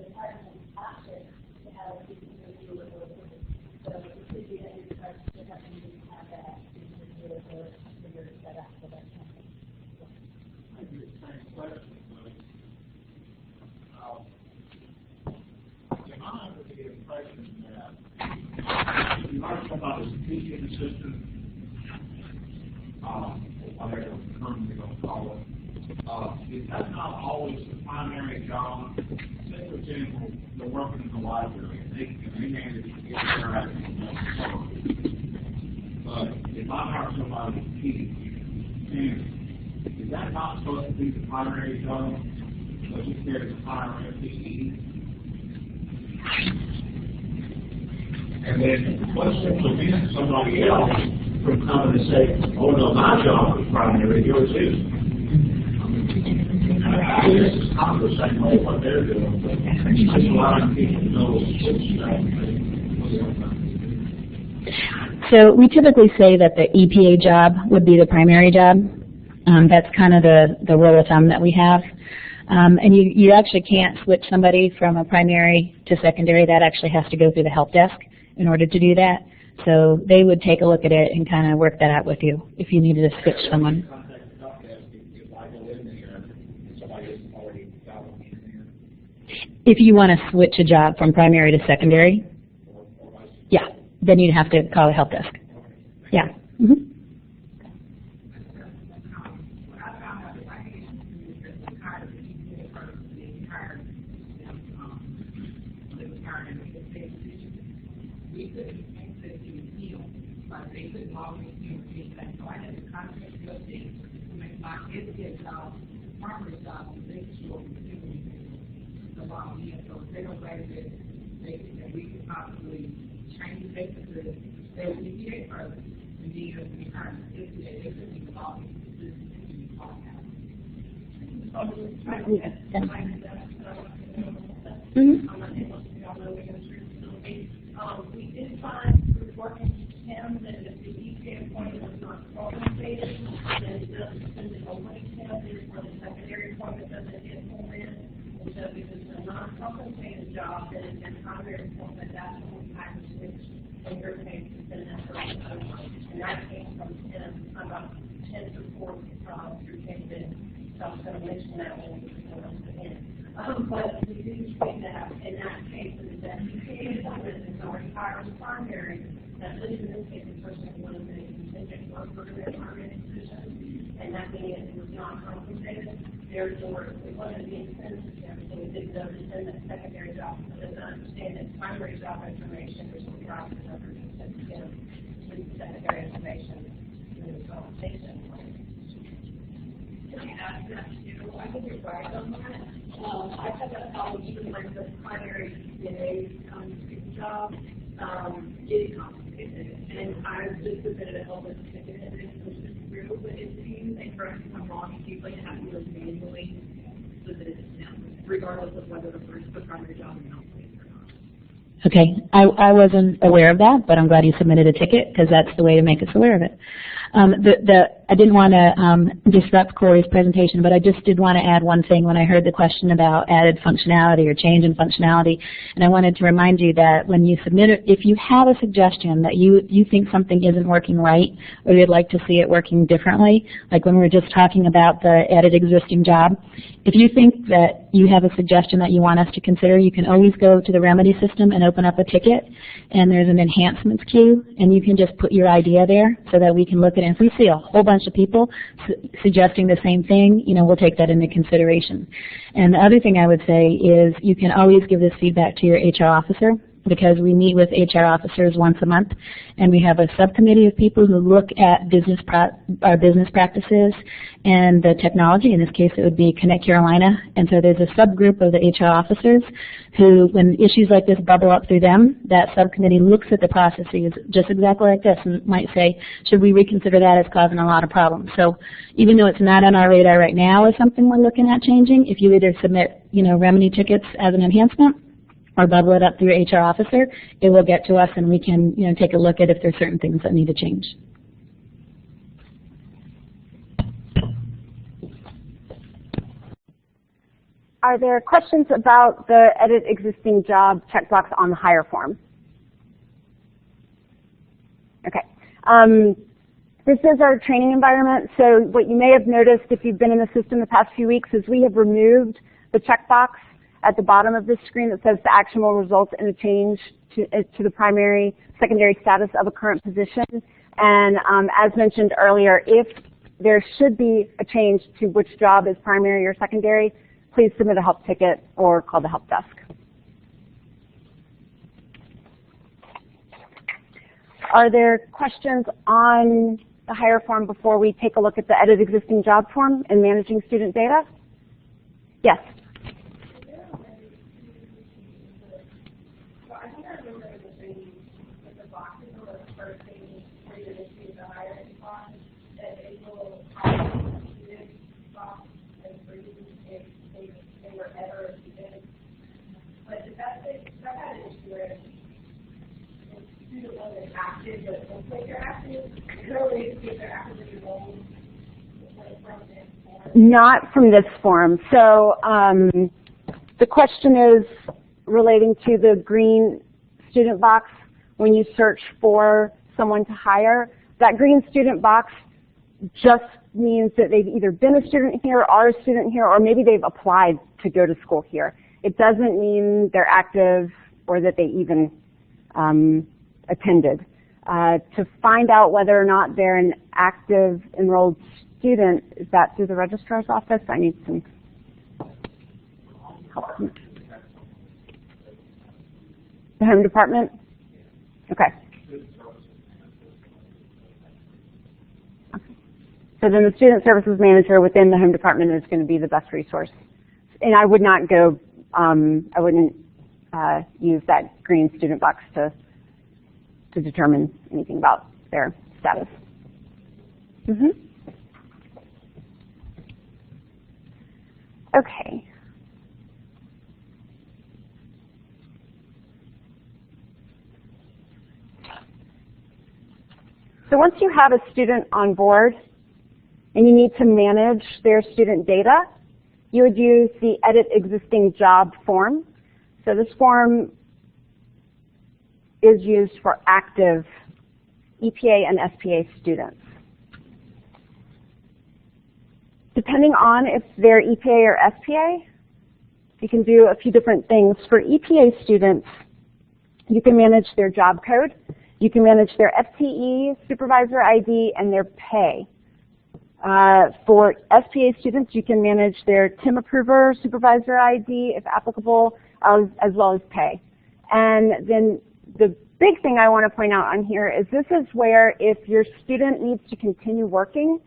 department has option to have a student review or approval. So it could be that your department didn't have that student review or approval set up for that company. I do the same question, but am I under the impression that you are somebody's teaching assistant, or whatever term you're going to call it, is that not always the primary job? Say, for example, they're working in the library, and they manage to get their acting. But if I hire somebody to teach, is that not supposed to be the primary job? But just there to hire a PE? And then what's to prevent somebody else from coming and saying, oh no, my job is primary, yours isn't? I guess it's kind of the same way what they're doing, but just allowing people to know So we typically say that the EPA job would be the primary job. That's kind of the rule of thumb that we have. And you actually can't switch somebody from a primary to secondary. That actually has to go through the help desk in order to do that. So they would take a look at it and kind of work that out with you if you needed to switch someone. If you want to switch a job from primary to secondary, yeah, then you'd have to call the help desk. Yeah. Mm-hmm. We did find working him, that if the EPA appointment is not compensated, then it doesn't send it over to him, therefore the secondary appointment doesn't get pulled in. And so if it's a non-compensated job, then it's a primary appointment, that's when we have to switch in your case to send that person over. And that came from 10, about 10 to 4 through Cambridge. So I'm going to mention that when we go to the end. But we do see that in that case, the EPA appointment is already hired as primary. At least in this case, the person was a contingent worker in their primary position, and that means it was not compensated. Therefore, we wanted to be insensitive, so we did go to send that secondary job. But as I understand it, primary job information is required for number to with secondary information in the compensation. Can I ask that too? I think you're right on that. I had that problem even like the primary EPA job getting complicated, and I just submitted a help with the ticket and it was just through, but it seems, and correct me if I'm wrong, it seems like it has to be manually submitted to him, regardless of whether the primary job is not placed or not. Okay, I wasn't aware of that, but I'm glad you submitted a ticket because that's the way to make us aware of it. I didn't want to disrupt Corey's presentation, but I just did want to add one thing when I heard the question about added functionality or change in functionality. And I wanted to remind you that when you submit it, if you have a suggestion that you think something isn't working right or you'd like to see it working differently, like when we were just talking about the added existing job, if you think that you have a suggestion that you want us to consider, you can always go to the remedy system and open up a ticket, and there's an enhancements queue, and you can just put your idea there so that we can look at it. If we see a whole bunch of people suggesting the same thing, we'll take that into consideration. And the other thing I would say is you can always give this feedback to your HR officer, because we meet with HR officers once a month, and we have a subcommittee of people who look at our business practices and the technology. In this case, it would be Connect Carolina. And so there's a subgroup of the HR officers who, when issues like this bubble up through them, that subcommittee looks at the processes just exactly like this and might say, should we reconsider that? It's causing a lot of problems. So even though it's not on our radar right now as something we're looking at changing, if you either submit, remedy tickets as an enhancement, or bubble it up through your HR officer, it will get to us and we can take a look at if there's certain things that need to change. Are there questions about the edit existing job checkbox on the hire form? Okay. This is our training environment, so what you may have noticed if you've been in the system the past few weeks is we have removed the checkbox at the bottom of this screen that says the action will result in a change to the primary, secondary status of a current position. And as mentioned earlier, if there should be a change to which job is primary or secondary, please submit a help ticket or call the help desk. Are there questions on the hire form before we take a look at the edit existing job form and managing student data? Yes. Not from this form. So the question is relating to the green student box when you search for someone to hire. That green student box just means that they've either been a student here, are a student here, or maybe they've applied to go to school here. It doesn't mean they're active or that they even attended. To find out whether or not they're an active enrolled student, is that through the registrar's office? I need some help. The home department? Okay. So then the student services manager within the home department is going to be the best resource. And I would not go, I wouldn't use that green student box to determine anything about their status. Okay. So once you have a student on board and you need to manage their student data, you would use the Edit Existing Job form. So this form is used for active EPA and SPA students. Depending on if they're EPA or SPA, you can do a few different things. For EPA students, you can manage their job code, you can manage their FTE, supervisor ID, and their pay. For SPA students, you can manage their TIM approver, supervisor ID, if applicable, as well as pay. And then the big thing I want to point out on here is this is where if your student needs to continue working,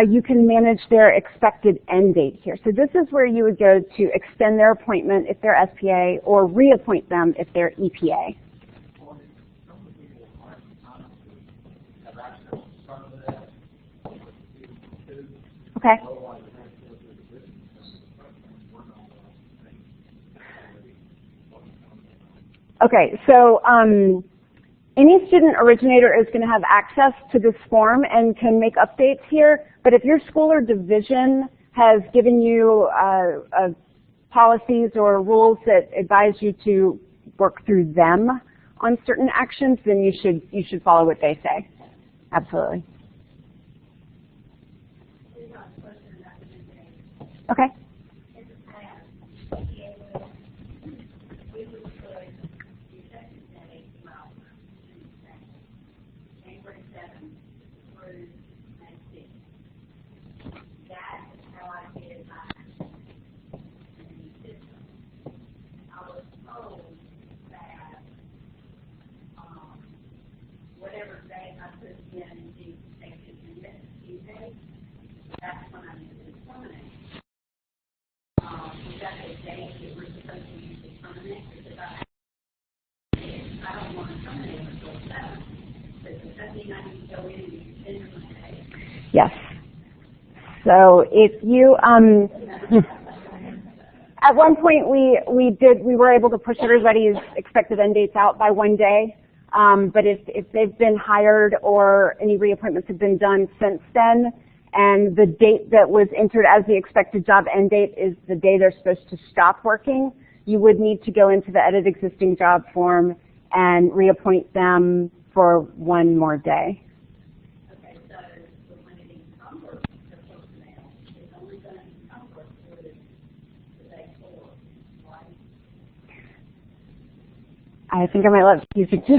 you can manage their expected end date here. So this is where you would go to extend their appointment if they're SPA or reappoint them if they're EPA. Okay. Okay, so any student originator is going to have access to this form and can make updates here, but if your school or division has given you policies or rules that advise you to work through them on certain actions, then you should follow what they say. Absolutely. Okay. Yes. So if you, at one point we were able to push everybody's expected end dates out by 1 day. But if they've been hired or any reappointments have been done since then, and the date that was entered as the expected job end date is the day they're supposed to stop working, you would need to go into the Edit Existing Job form and reappoint them for 1 more day. Okay, so when it encumbers the personnel, it's only going to encumber for the day 4, right? I think I might let you suggest.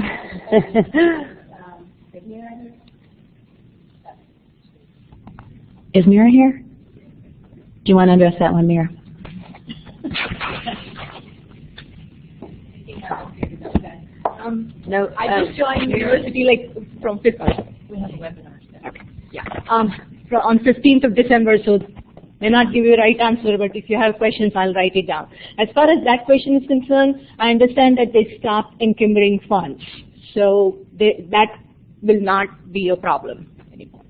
Is Mira here? Do you want to address that one, Mira? No, I just joined university like from 5th. We have a webinar. Okay. Yeah. On 15th of December, so may not give you a right answer, but if you have questions, I'll write it down. As far as that question is concerned, I understand that they stopped encumbering funds, so that will not be a problem anymore.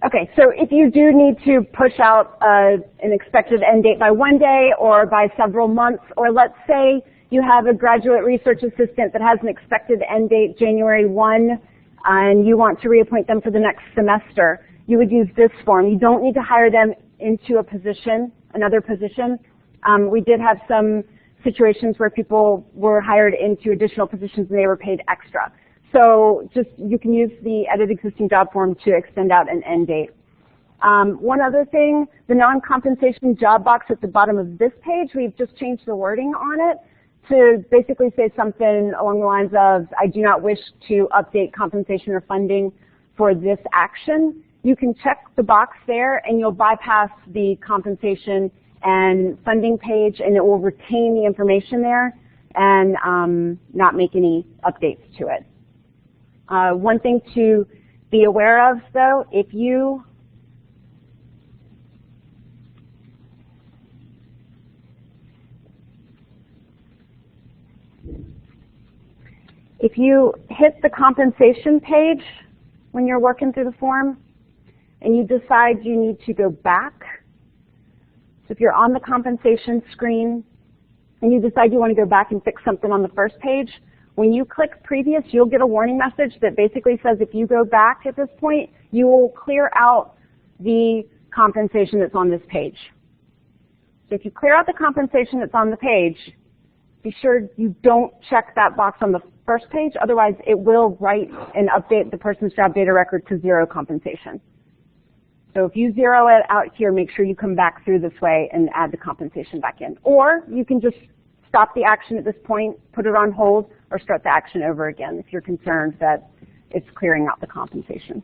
Okay, so if you do need to push out an expected end date by 1 day or by several months, or let's say you have a graduate research assistant that has an expected end date January 1 and you want to reappoint them for the next semester, you would use this form. You don't need to hire them into a position, another position. We did have some situations where people were hired into additional positions and they were paid extra. So just you can use the Edit Existing Job form to extend out an end date. One other thing, the non-compensation job box at the bottom of this page, we've just changed the wording on it to basically say something along the lines of, I do not wish to update compensation or funding for this action. You can check the box there and you'll bypass the compensation and funding page and it will retain the information there and not make any updates to it. One thing to be aware of, though, if you hit the compensation page when you're working through the form and you decide you need to go back, So if you're on the compensation screen and you decide you want to go back and fix something on the first page, when you click previous, you'll get a warning message that basically says if you go back at this point, you will clear out the compensation that's on this page. So if you clear out the compensation that's on the page, be sure you don't check that box on the first page, otherwise it will write and update the person's job data record to 0 compensation. So if you zero it out here, make sure you come back through this way and add the compensation back in. Or you can just stop the action at this point, put it on hold, or start the action over again if you're concerned that it's clearing out the compensation.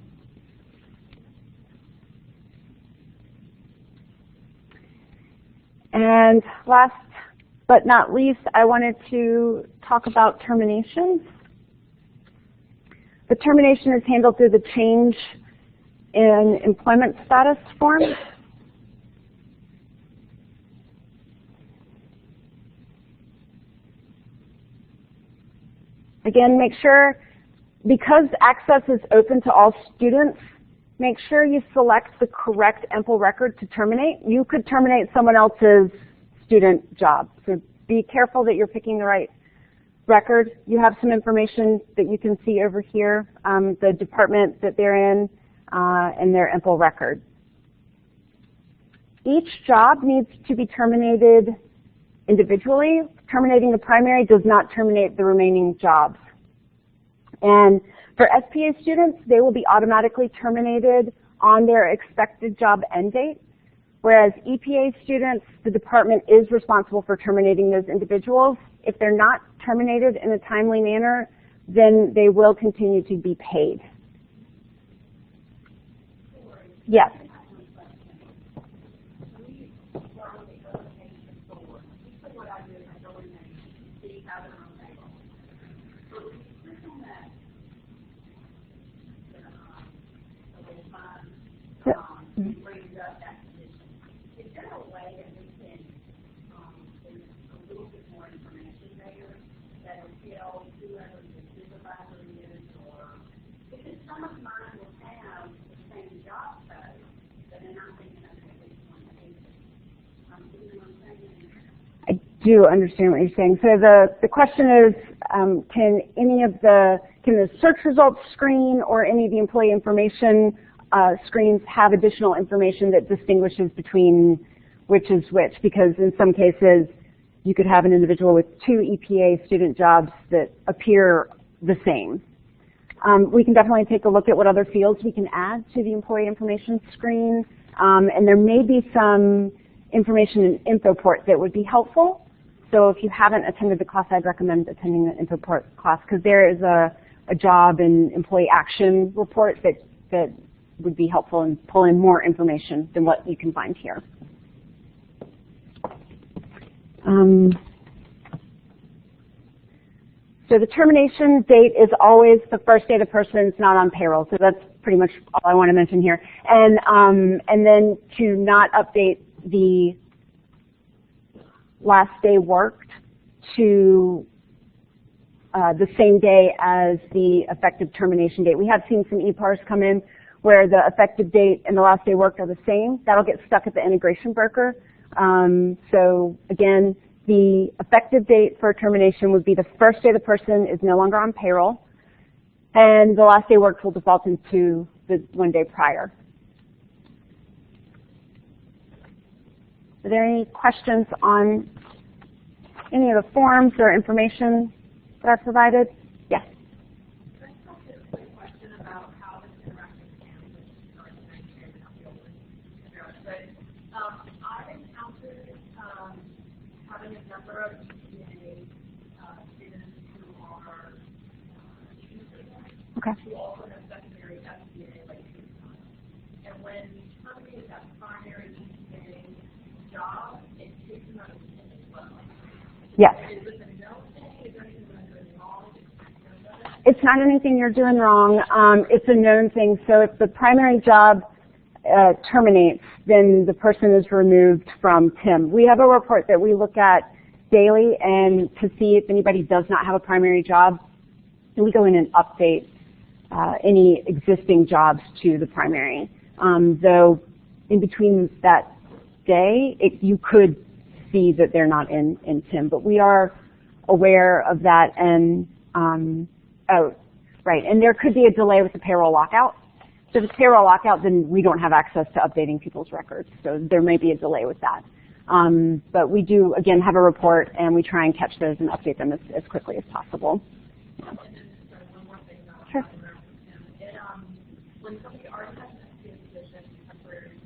And last but not least, I wanted to talk about termination. The termination is handled through the change in employment status form. Again, make sure, because access is open to all students, make sure you select the correct EMPL record to terminate. You could terminate someone else's student job, so be careful that you're picking the right record. You have some information that you can see over here, the department that they're in and their EMPL record. Each job needs to be terminated individually. Terminating the primary does not terminate the remaining jobs. And for SPA students, they will be automatically terminated on their expected job end date, whereas EPA students, the department is responsible for terminating those individuals. If they're not terminated in a timely manner, then they will continue to be paid. Yes. I do understand what you're saying. So the question is, can the search results screen or any of the employee information screens have additional information that distinguishes between which is which? Because in some cases, you could have an individual with 2 EPA student jobs that appear the same. We can definitely take a look at what other fields we can add to the employee information screen, and there may be some information in Infoport that would be helpful. So if you haven't attended the class, I'd recommend attending the Infoport class, because there is a job and employee action report that would be helpful and pull in more information than what you can find here. So the termination date is always the first day the person's not on payroll. So that's pretty much all I want to mention here. And then to not update the last day worked to the same day as the effective termination date. We have seen some EPARs come in where the effective date and the last day worked are the same. That'll get stuck at the integration broker. So again, the effective date for termination would be the first day the person is no longer on payroll, and the last day worked will default into the 1 day prior. Are there any questions on any of the forms or information that I provided? Yes. Having a number of EPA students who are who also have secondary SBA license. And when we terminate that primary EPA job, it takes them out of the as well. Yes. Is this a no thing? Is there anything that I'm doing wrong? It's not anything you're doing wrong. It's a known thing. So if the primary job terminates, then the person is removed from TIM. We have a report that we look at daily and to see if anybody does not have a primary job, and we go in and update any existing jobs to the primary. Though in between that day, you could see that they're not in TIM, but we are aware of that. And oh, right, and there could be a delay with the payroll lockout. So if it's payroll lockout, then we don't have access to updating people's records. So there may be a delay with that. But we do, again, have a report, and we try and catch those and update them as quickly as possible. Sure. When somebody already has an SPA position, temporary,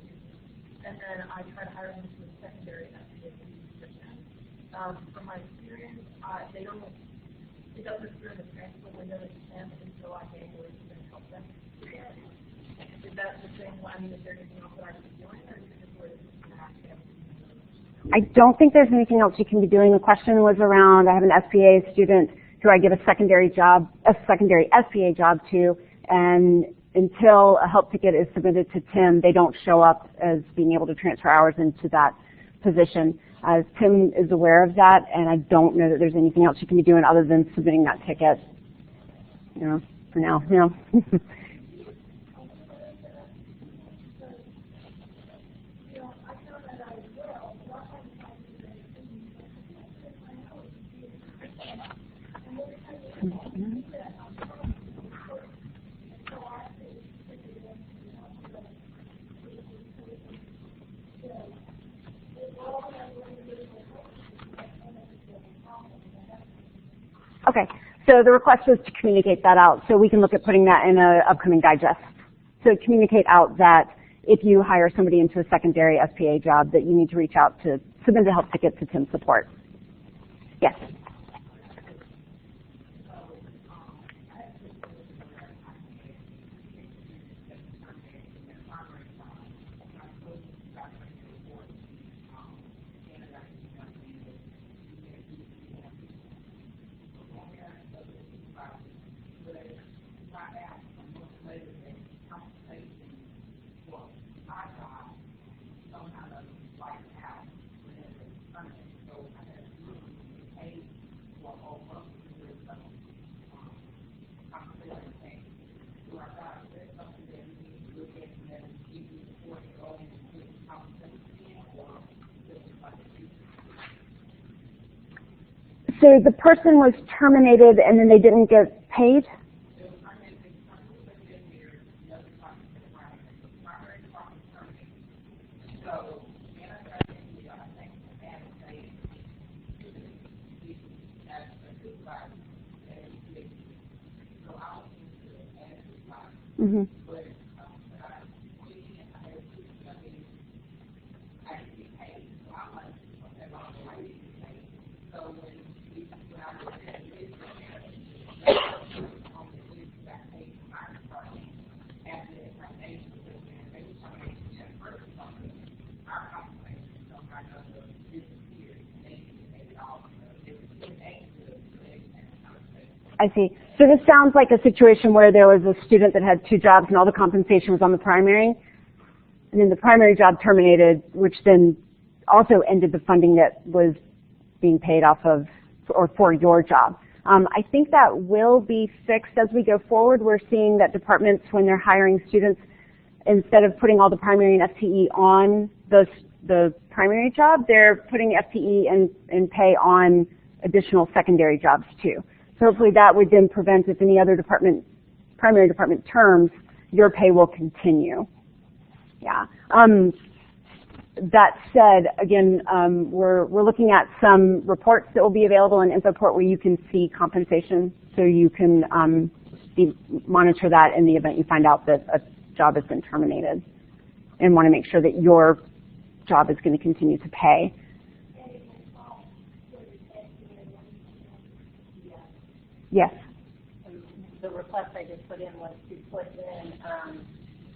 and then I try to hire them to a secondary SPA position, from my experience, it doesn't appear in the transfer window to them until I manually help them. Is that the same way? I mean, is there anything else that I can be doing, or is it just where it's I don't think there's anything else you can be doing. The question was around, I have an SPA student who I give a secondary SPA job to, and until a help ticket is submitted to Tim, they don't show up as being able to transfer hours into that position. As Tim is aware of that, and I don't know that there's anything else you can be doing other than submitting that ticket, for now, Okay, so the request was to communicate that out, so we can look at putting that in an upcoming digest. So communicate out that if you hire somebody into a secondary SPA job, that you need to reach out to submit a help ticket to Tim support. Yes. So the person was terminated and then they didn't get paid? Mm-hmm. I see. So this sounds like a situation where there was a student that had two jobs and all the compensation was on the primary, and then the primary job terminated, which then also ended the funding that was being paid off of or for your job. I think that will be fixed as we go forward. We're seeing that departments, when they're hiring students, instead of putting all the primary and FTE on the primary job, they're putting FTE and pay on additional secondary jobs too. So hopefully that would then prevent, if any other primary department terms, your pay will continue. Yeah. That said, again, we're looking at some reports that will be available in Infoport where you can see compensation, so you can monitor that in the event you find out that a job has been terminated, and want to make sure that your job is going to continue to pay. Yes. The request I just put in was to put in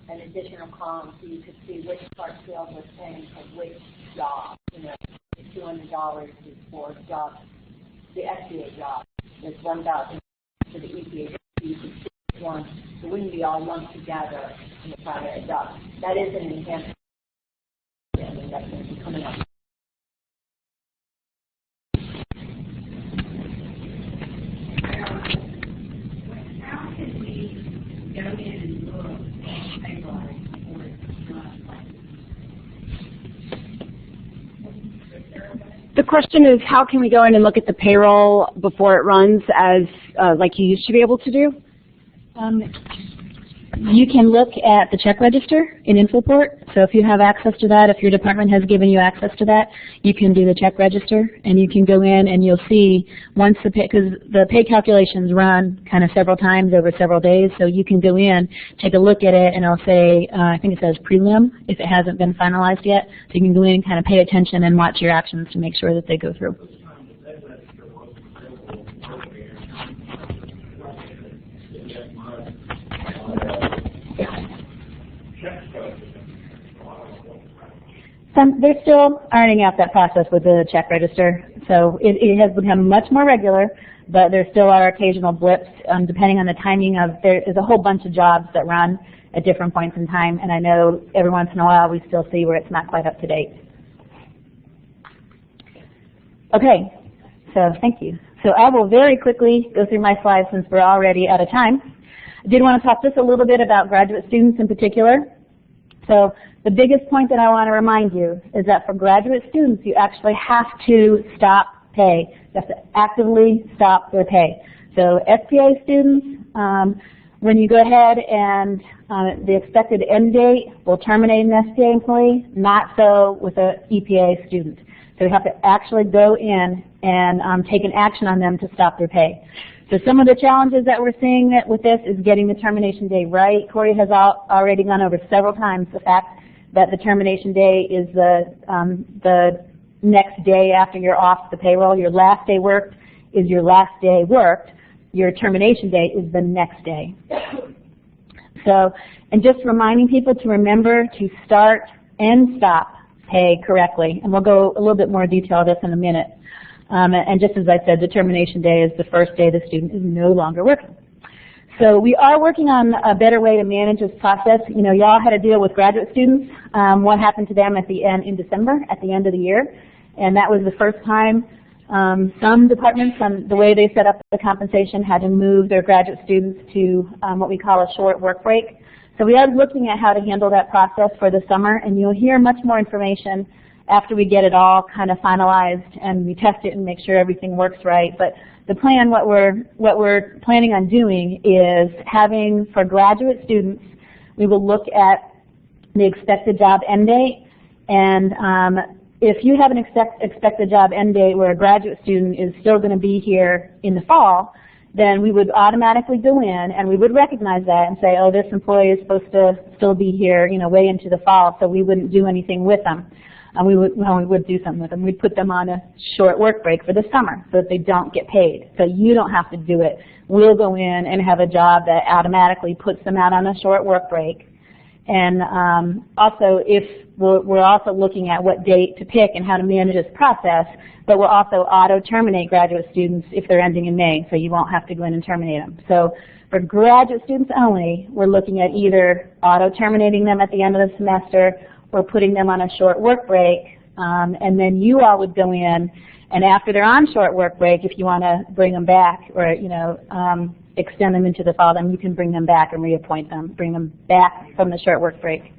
an additional column so you could see which part sales was paying for which job. $200 is for job, the SBA job. There's $1,000 for the EPA job. So you could see one. It wouldn't be all lumped together in the primary job. That is an enhancement that's going to be coming up. How can we go in and look at payroll reports? The question is, how can we go in and look at the payroll before it runs as like you used to be able to do? You can look at the check register in Infoport. So if you have access to that, if your department has given you access to that, you can do the check register, and you can go in and you'll see once the pay, because the pay calculations run kind of several times over several days, so you can go in, take a look at it, and I'll say, I think it says prelim if it hasn't been finalized yet. So you can go in and kind of pay attention and watch your actions to make sure that they go through. They're still ironing out that process with the check register, so it has become much more regular, but there still are occasional blips depending on the timing of, there is a whole bunch of jobs that run at different points in time, and I know every once in a while we still see where it's not quite up to date. Okay, so thank you. So I will very quickly go through my slides since we're already out of time. I did want to talk just a little bit about graduate students in particular. So the biggest point that I want to remind you is that for graduate students, you actually have to stop pay. You have to actively stop their pay. So SPA students, when you go ahead and the expected end date will terminate an SPA employee, not so with an EPA student. So you have to actually go in and take an action on them to stop their pay. So some of the challenges that we're seeing with this is getting the termination day right. Corey has already gone over several times the fact that the termination day is the next day after you're off the payroll. Your last day worked is your last day worked. Your termination day is the next day. So, and just reminding people to remember to start and stop pay correctly. And we'll go a little bit more detail of this in a minute. And just as I said, the termination day is the first day the student is no longer working. So we are working on a better way to manage this process. You know, y'all had to deal with graduate students. What happened to them at the end in December, at the end of the year, and that was the first time some departments, the way they set up the compensation, had to move their graduate students to what we call a short work break. So we are looking at how to handle that process for the summer, and you'll hear much more information after we get it all kind of finalized and we test it and make sure everything works right. But the plan, what we're planning on doing is having, for graduate students, we will look at the expected job end date, and if you have an expected job end date where a graduate student is still going to be here in the fall, then we would automatically go in and we would recognize that and say, oh, this employee is supposed to still be here, you know, way into the fall, so we wouldn't do anything with them. We would do something with them. We'd put them on a short work break for the summer so that they don't get paid. So you don't have to do it. We'll go in and have a job that automatically puts them out on a short work break. And also, if we're also looking at what date to pick and how to manage this process, but we'll also auto-terminate graduate students if they're ending in May, so you won't have to go in and terminate them. So for graduate students only, we're looking at either auto-terminating them at the end of the semester or putting them on a short work break, and then you all would go in, and after they're on short work break, if you want to bring them back or, you know, extend them into the fall, then you can bring them back and reappoint them, bring them back from the short work break.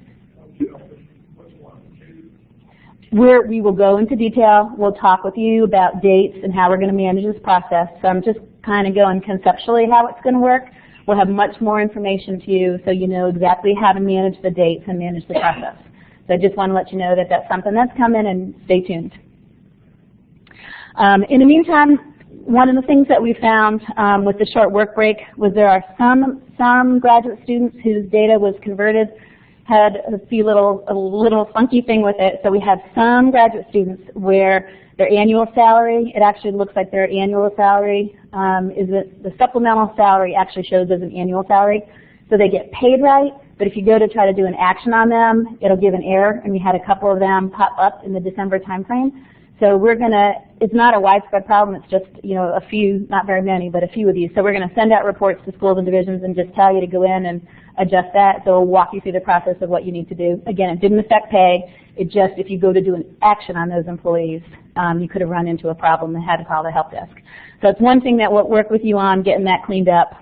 We will go into detail. We'll talk with you about dates and how we're going to manage this process. So I'm just kind of going conceptually how it's going to work. We'll have much more information to you so you know exactly how to manage the dates and manage the process. So I just want to let you know that that's something that's coming, and stay tuned. In the meantime, one of the things that we found with the short work break was there are some graduate students whose data was converted, had a little funky thing with it. So we have some graduate students where their annual salary, it actually looks like their annual salary the supplemental salary actually shows as an annual salary. So they get paid right, but if you go to try to do an action on them, it'll give an error, and we had a couple of them pop up in the December timeframe. So we're gonna, it's not a widespread problem, it's just, you know, a few, not very many, but a few of these. So we're gonna send out reports to schools and divisions and just tell you to go in and adjust that. So we'll walk you through the process of what you need to do. Again, it didn't affect pay, it just, if you go to do an action on those employees, you could have run into a problem and had to call the help desk. So it's one thing that we'll work with you on, getting that cleaned up.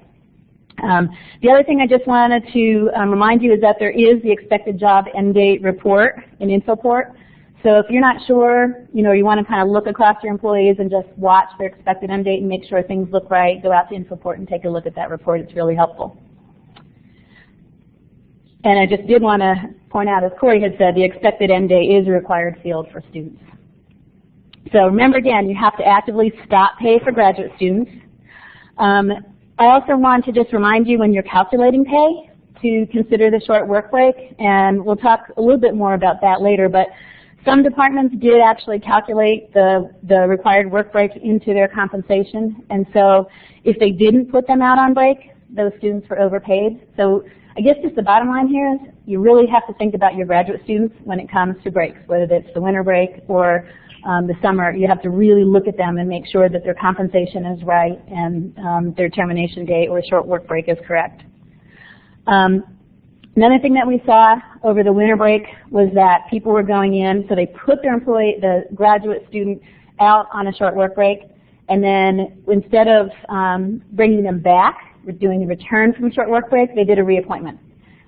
The other thing I just wanted to remind you is that there is the expected job end date report in Infoport. So if you're not sure, you want to kind of look across your employees and just watch their expected end date and make sure things look right, go out to Infoport and take a look at that report. It's really helpful. And I just did want to point out, as Corey had said, the expected end date is a required field for students. So remember again, you have to actively stop pay for graduate students. I also want to just remind you when you're calculating pay to consider the short work break, and we'll talk a little bit more about that later, but some departments did actually calculate the required work break into their compensation, and so if they didn't put them out on break, those students were overpaid. So I guess just the bottom line here is you really have to think about your graduate students when it comes to breaks, whether it's the winter break or the summer. You have to really look at them and make sure that their compensation is right and their termination date or short work break is correct. Another thing that we saw over the winter break was that people were going in, so they put the graduate student out on a short work break, and then instead of bringing them back, doing the return from short work break, they did a reappointment.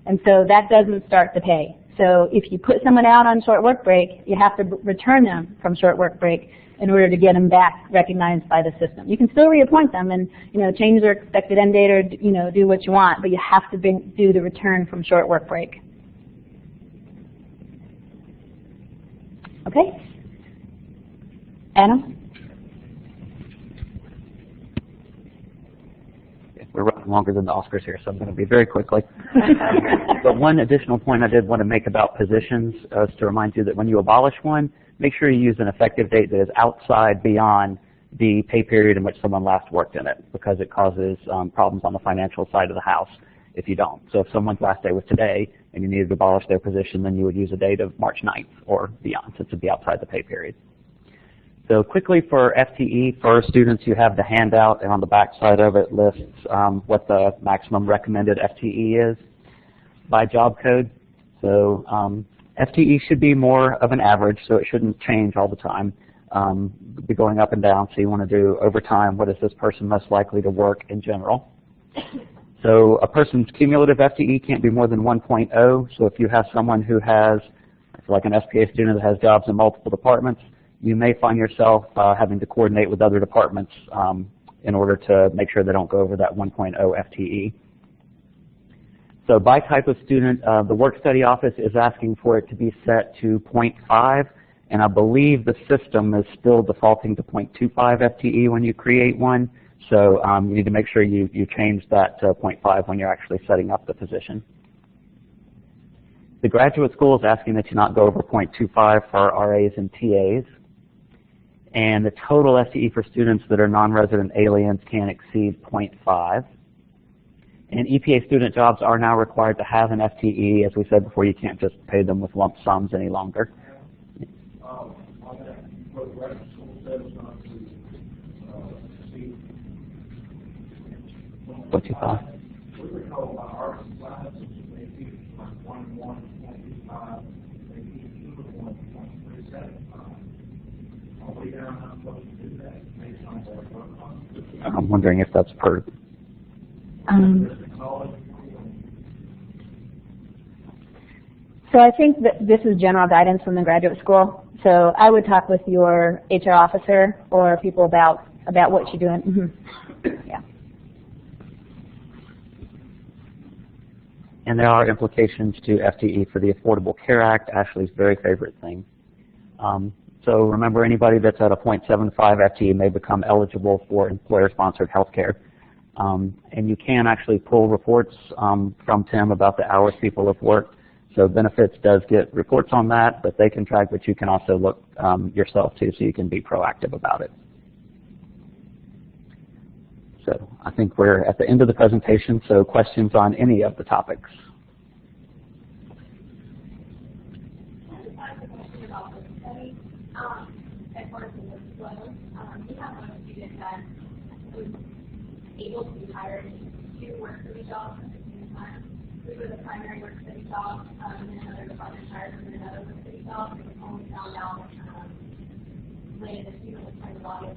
And so that doesn't start the pay. So if you put someone out on short work break, you have to return them from short work break in order to get them back recognized by the system. You can still reappoint them and change their expected end date or do what you want, but you have to do the return from short work break. Okay? Adam? We're running longer than the Oscars here, so I'm going to be very quickly. But one additional point I did want to make about positions is to remind you that when you abolish one, make sure you use an effective date that is outside beyond the pay period in which someone last worked in it, because it causes problems on the financial side of the house if you don't. So if someone's last day was today and you needed to abolish their position, then you would use a date of March 9th or beyond, since it would be outside the pay period. So quickly for FTE, for students, you have the handout, and on the back side of it lists what the maximum recommended FTE is by job code. So FTE should be more of an average, so it shouldn't change all the time. Be going up and down, so you want to do overtime, what is this person most likely to work in general. So a person's cumulative FTE can't be more than 1.0, so if you have someone who has, like an SPA student that has jobs in multiple departments, you may find yourself having to coordinate with other departments in order to make sure they don't go over that 1.0 FTE. So by type of student, the work study office is asking for it to be set to 0.5, and I believe the system is still defaulting to 0.25 FTE when you create one. So you need to make sure you change that to 0.5 when you're actually setting up the position. The graduate school is asking that you not go over 0.25 for RAs and TAs. And the total FTE for students that are non-resident aliens can't exceed 0.5. And EPA student jobs are now required to have an FTE. As we said before, you can't just pay them with lump sums any longer. 0.25. I'm wondering if that's per. So I think that this is general guidance from the graduate school. So I would talk with your HR officer or people about what you're doing. Mm-hmm. Yeah. And there are implications to FTE for the Affordable Care Act, Ashley's very favorite thing. So remember, anybody that's at a 0.75 FTE may become eligible for employer-sponsored health care. And you can actually pull reports from Tim about the hours people have worked. So benefits does get reports on that, but they can track, but you can also look yourself too, so you can be proactive about it. So I think we're at the end of the presentation, so questions on any of the topics. Able to be hired to work for the job at the same time. We were the primary work study job, and then another department hired for another work study job. We only found out when the student was trying to log in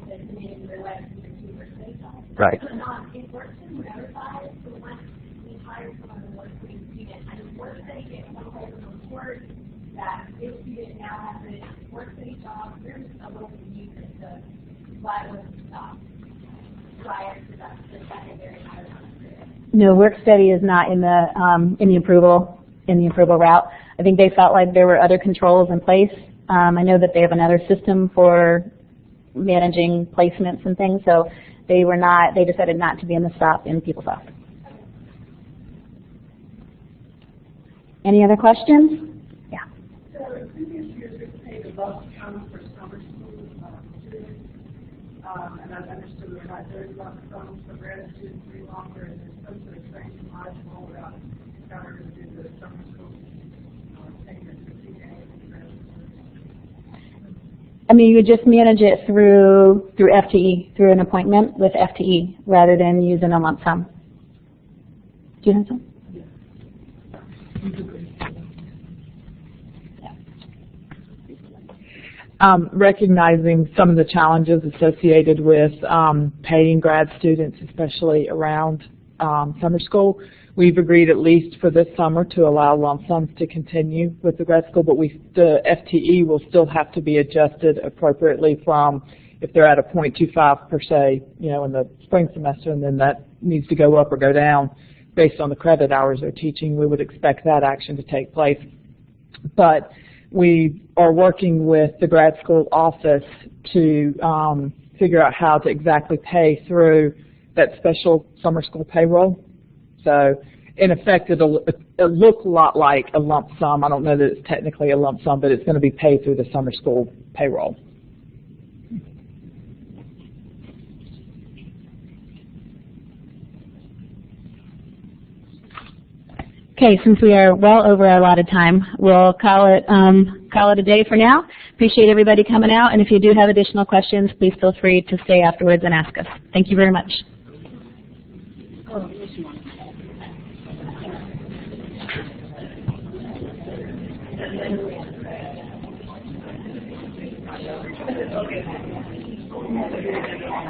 that the name of their life was two work study jobs. Right. So it works in the other side. So once we hire someone to work for the student, and work study gets one type of report, that if student now has a work study job, there's a little unique to why it was stopped prior to that, the secondary hire period. No, work study is not in the approval route. I think they felt like there were other controls in place. I know that they have another system for managing placements and things, so they decided not to be in the stop in PeopleSoft. Any other questions? Yeah. So in previous years, we've paid a lump sum for summer school students, and I've understood we're not doing lump sums for grad students any longer, and there's some sort of training module about how we're going to do the summer school payments for CA and grad students. I mean, you would just manage it through FTE, through an appointment with FTE, rather than using a lump sum. Do you have something? Recognizing some of the challenges associated with paying grad students, especially around summer school, we've agreed at least for this summer to allow lump sums to continue with the grad school, but the FTE will still have to be adjusted appropriately from if they're at a 0.25 per se, in the spring semester, and then that needs to go up or go down based on the credit hours they're teaching. We would expect that action to take place. But we are working with the grad school office to figure out how to exactly pay through that special summer school payroll. So in effect, it'll look a lot like a lump sum. I don't know that it's technically a lump sum, but it's going to be paid through the summer school payroll. Okay, since we are well over our allotted time, we'll call it a day for now. Appreciate everybody coming out, and if you do have additional questions, please feel free to stay afterwards and ask us. Thank you very much.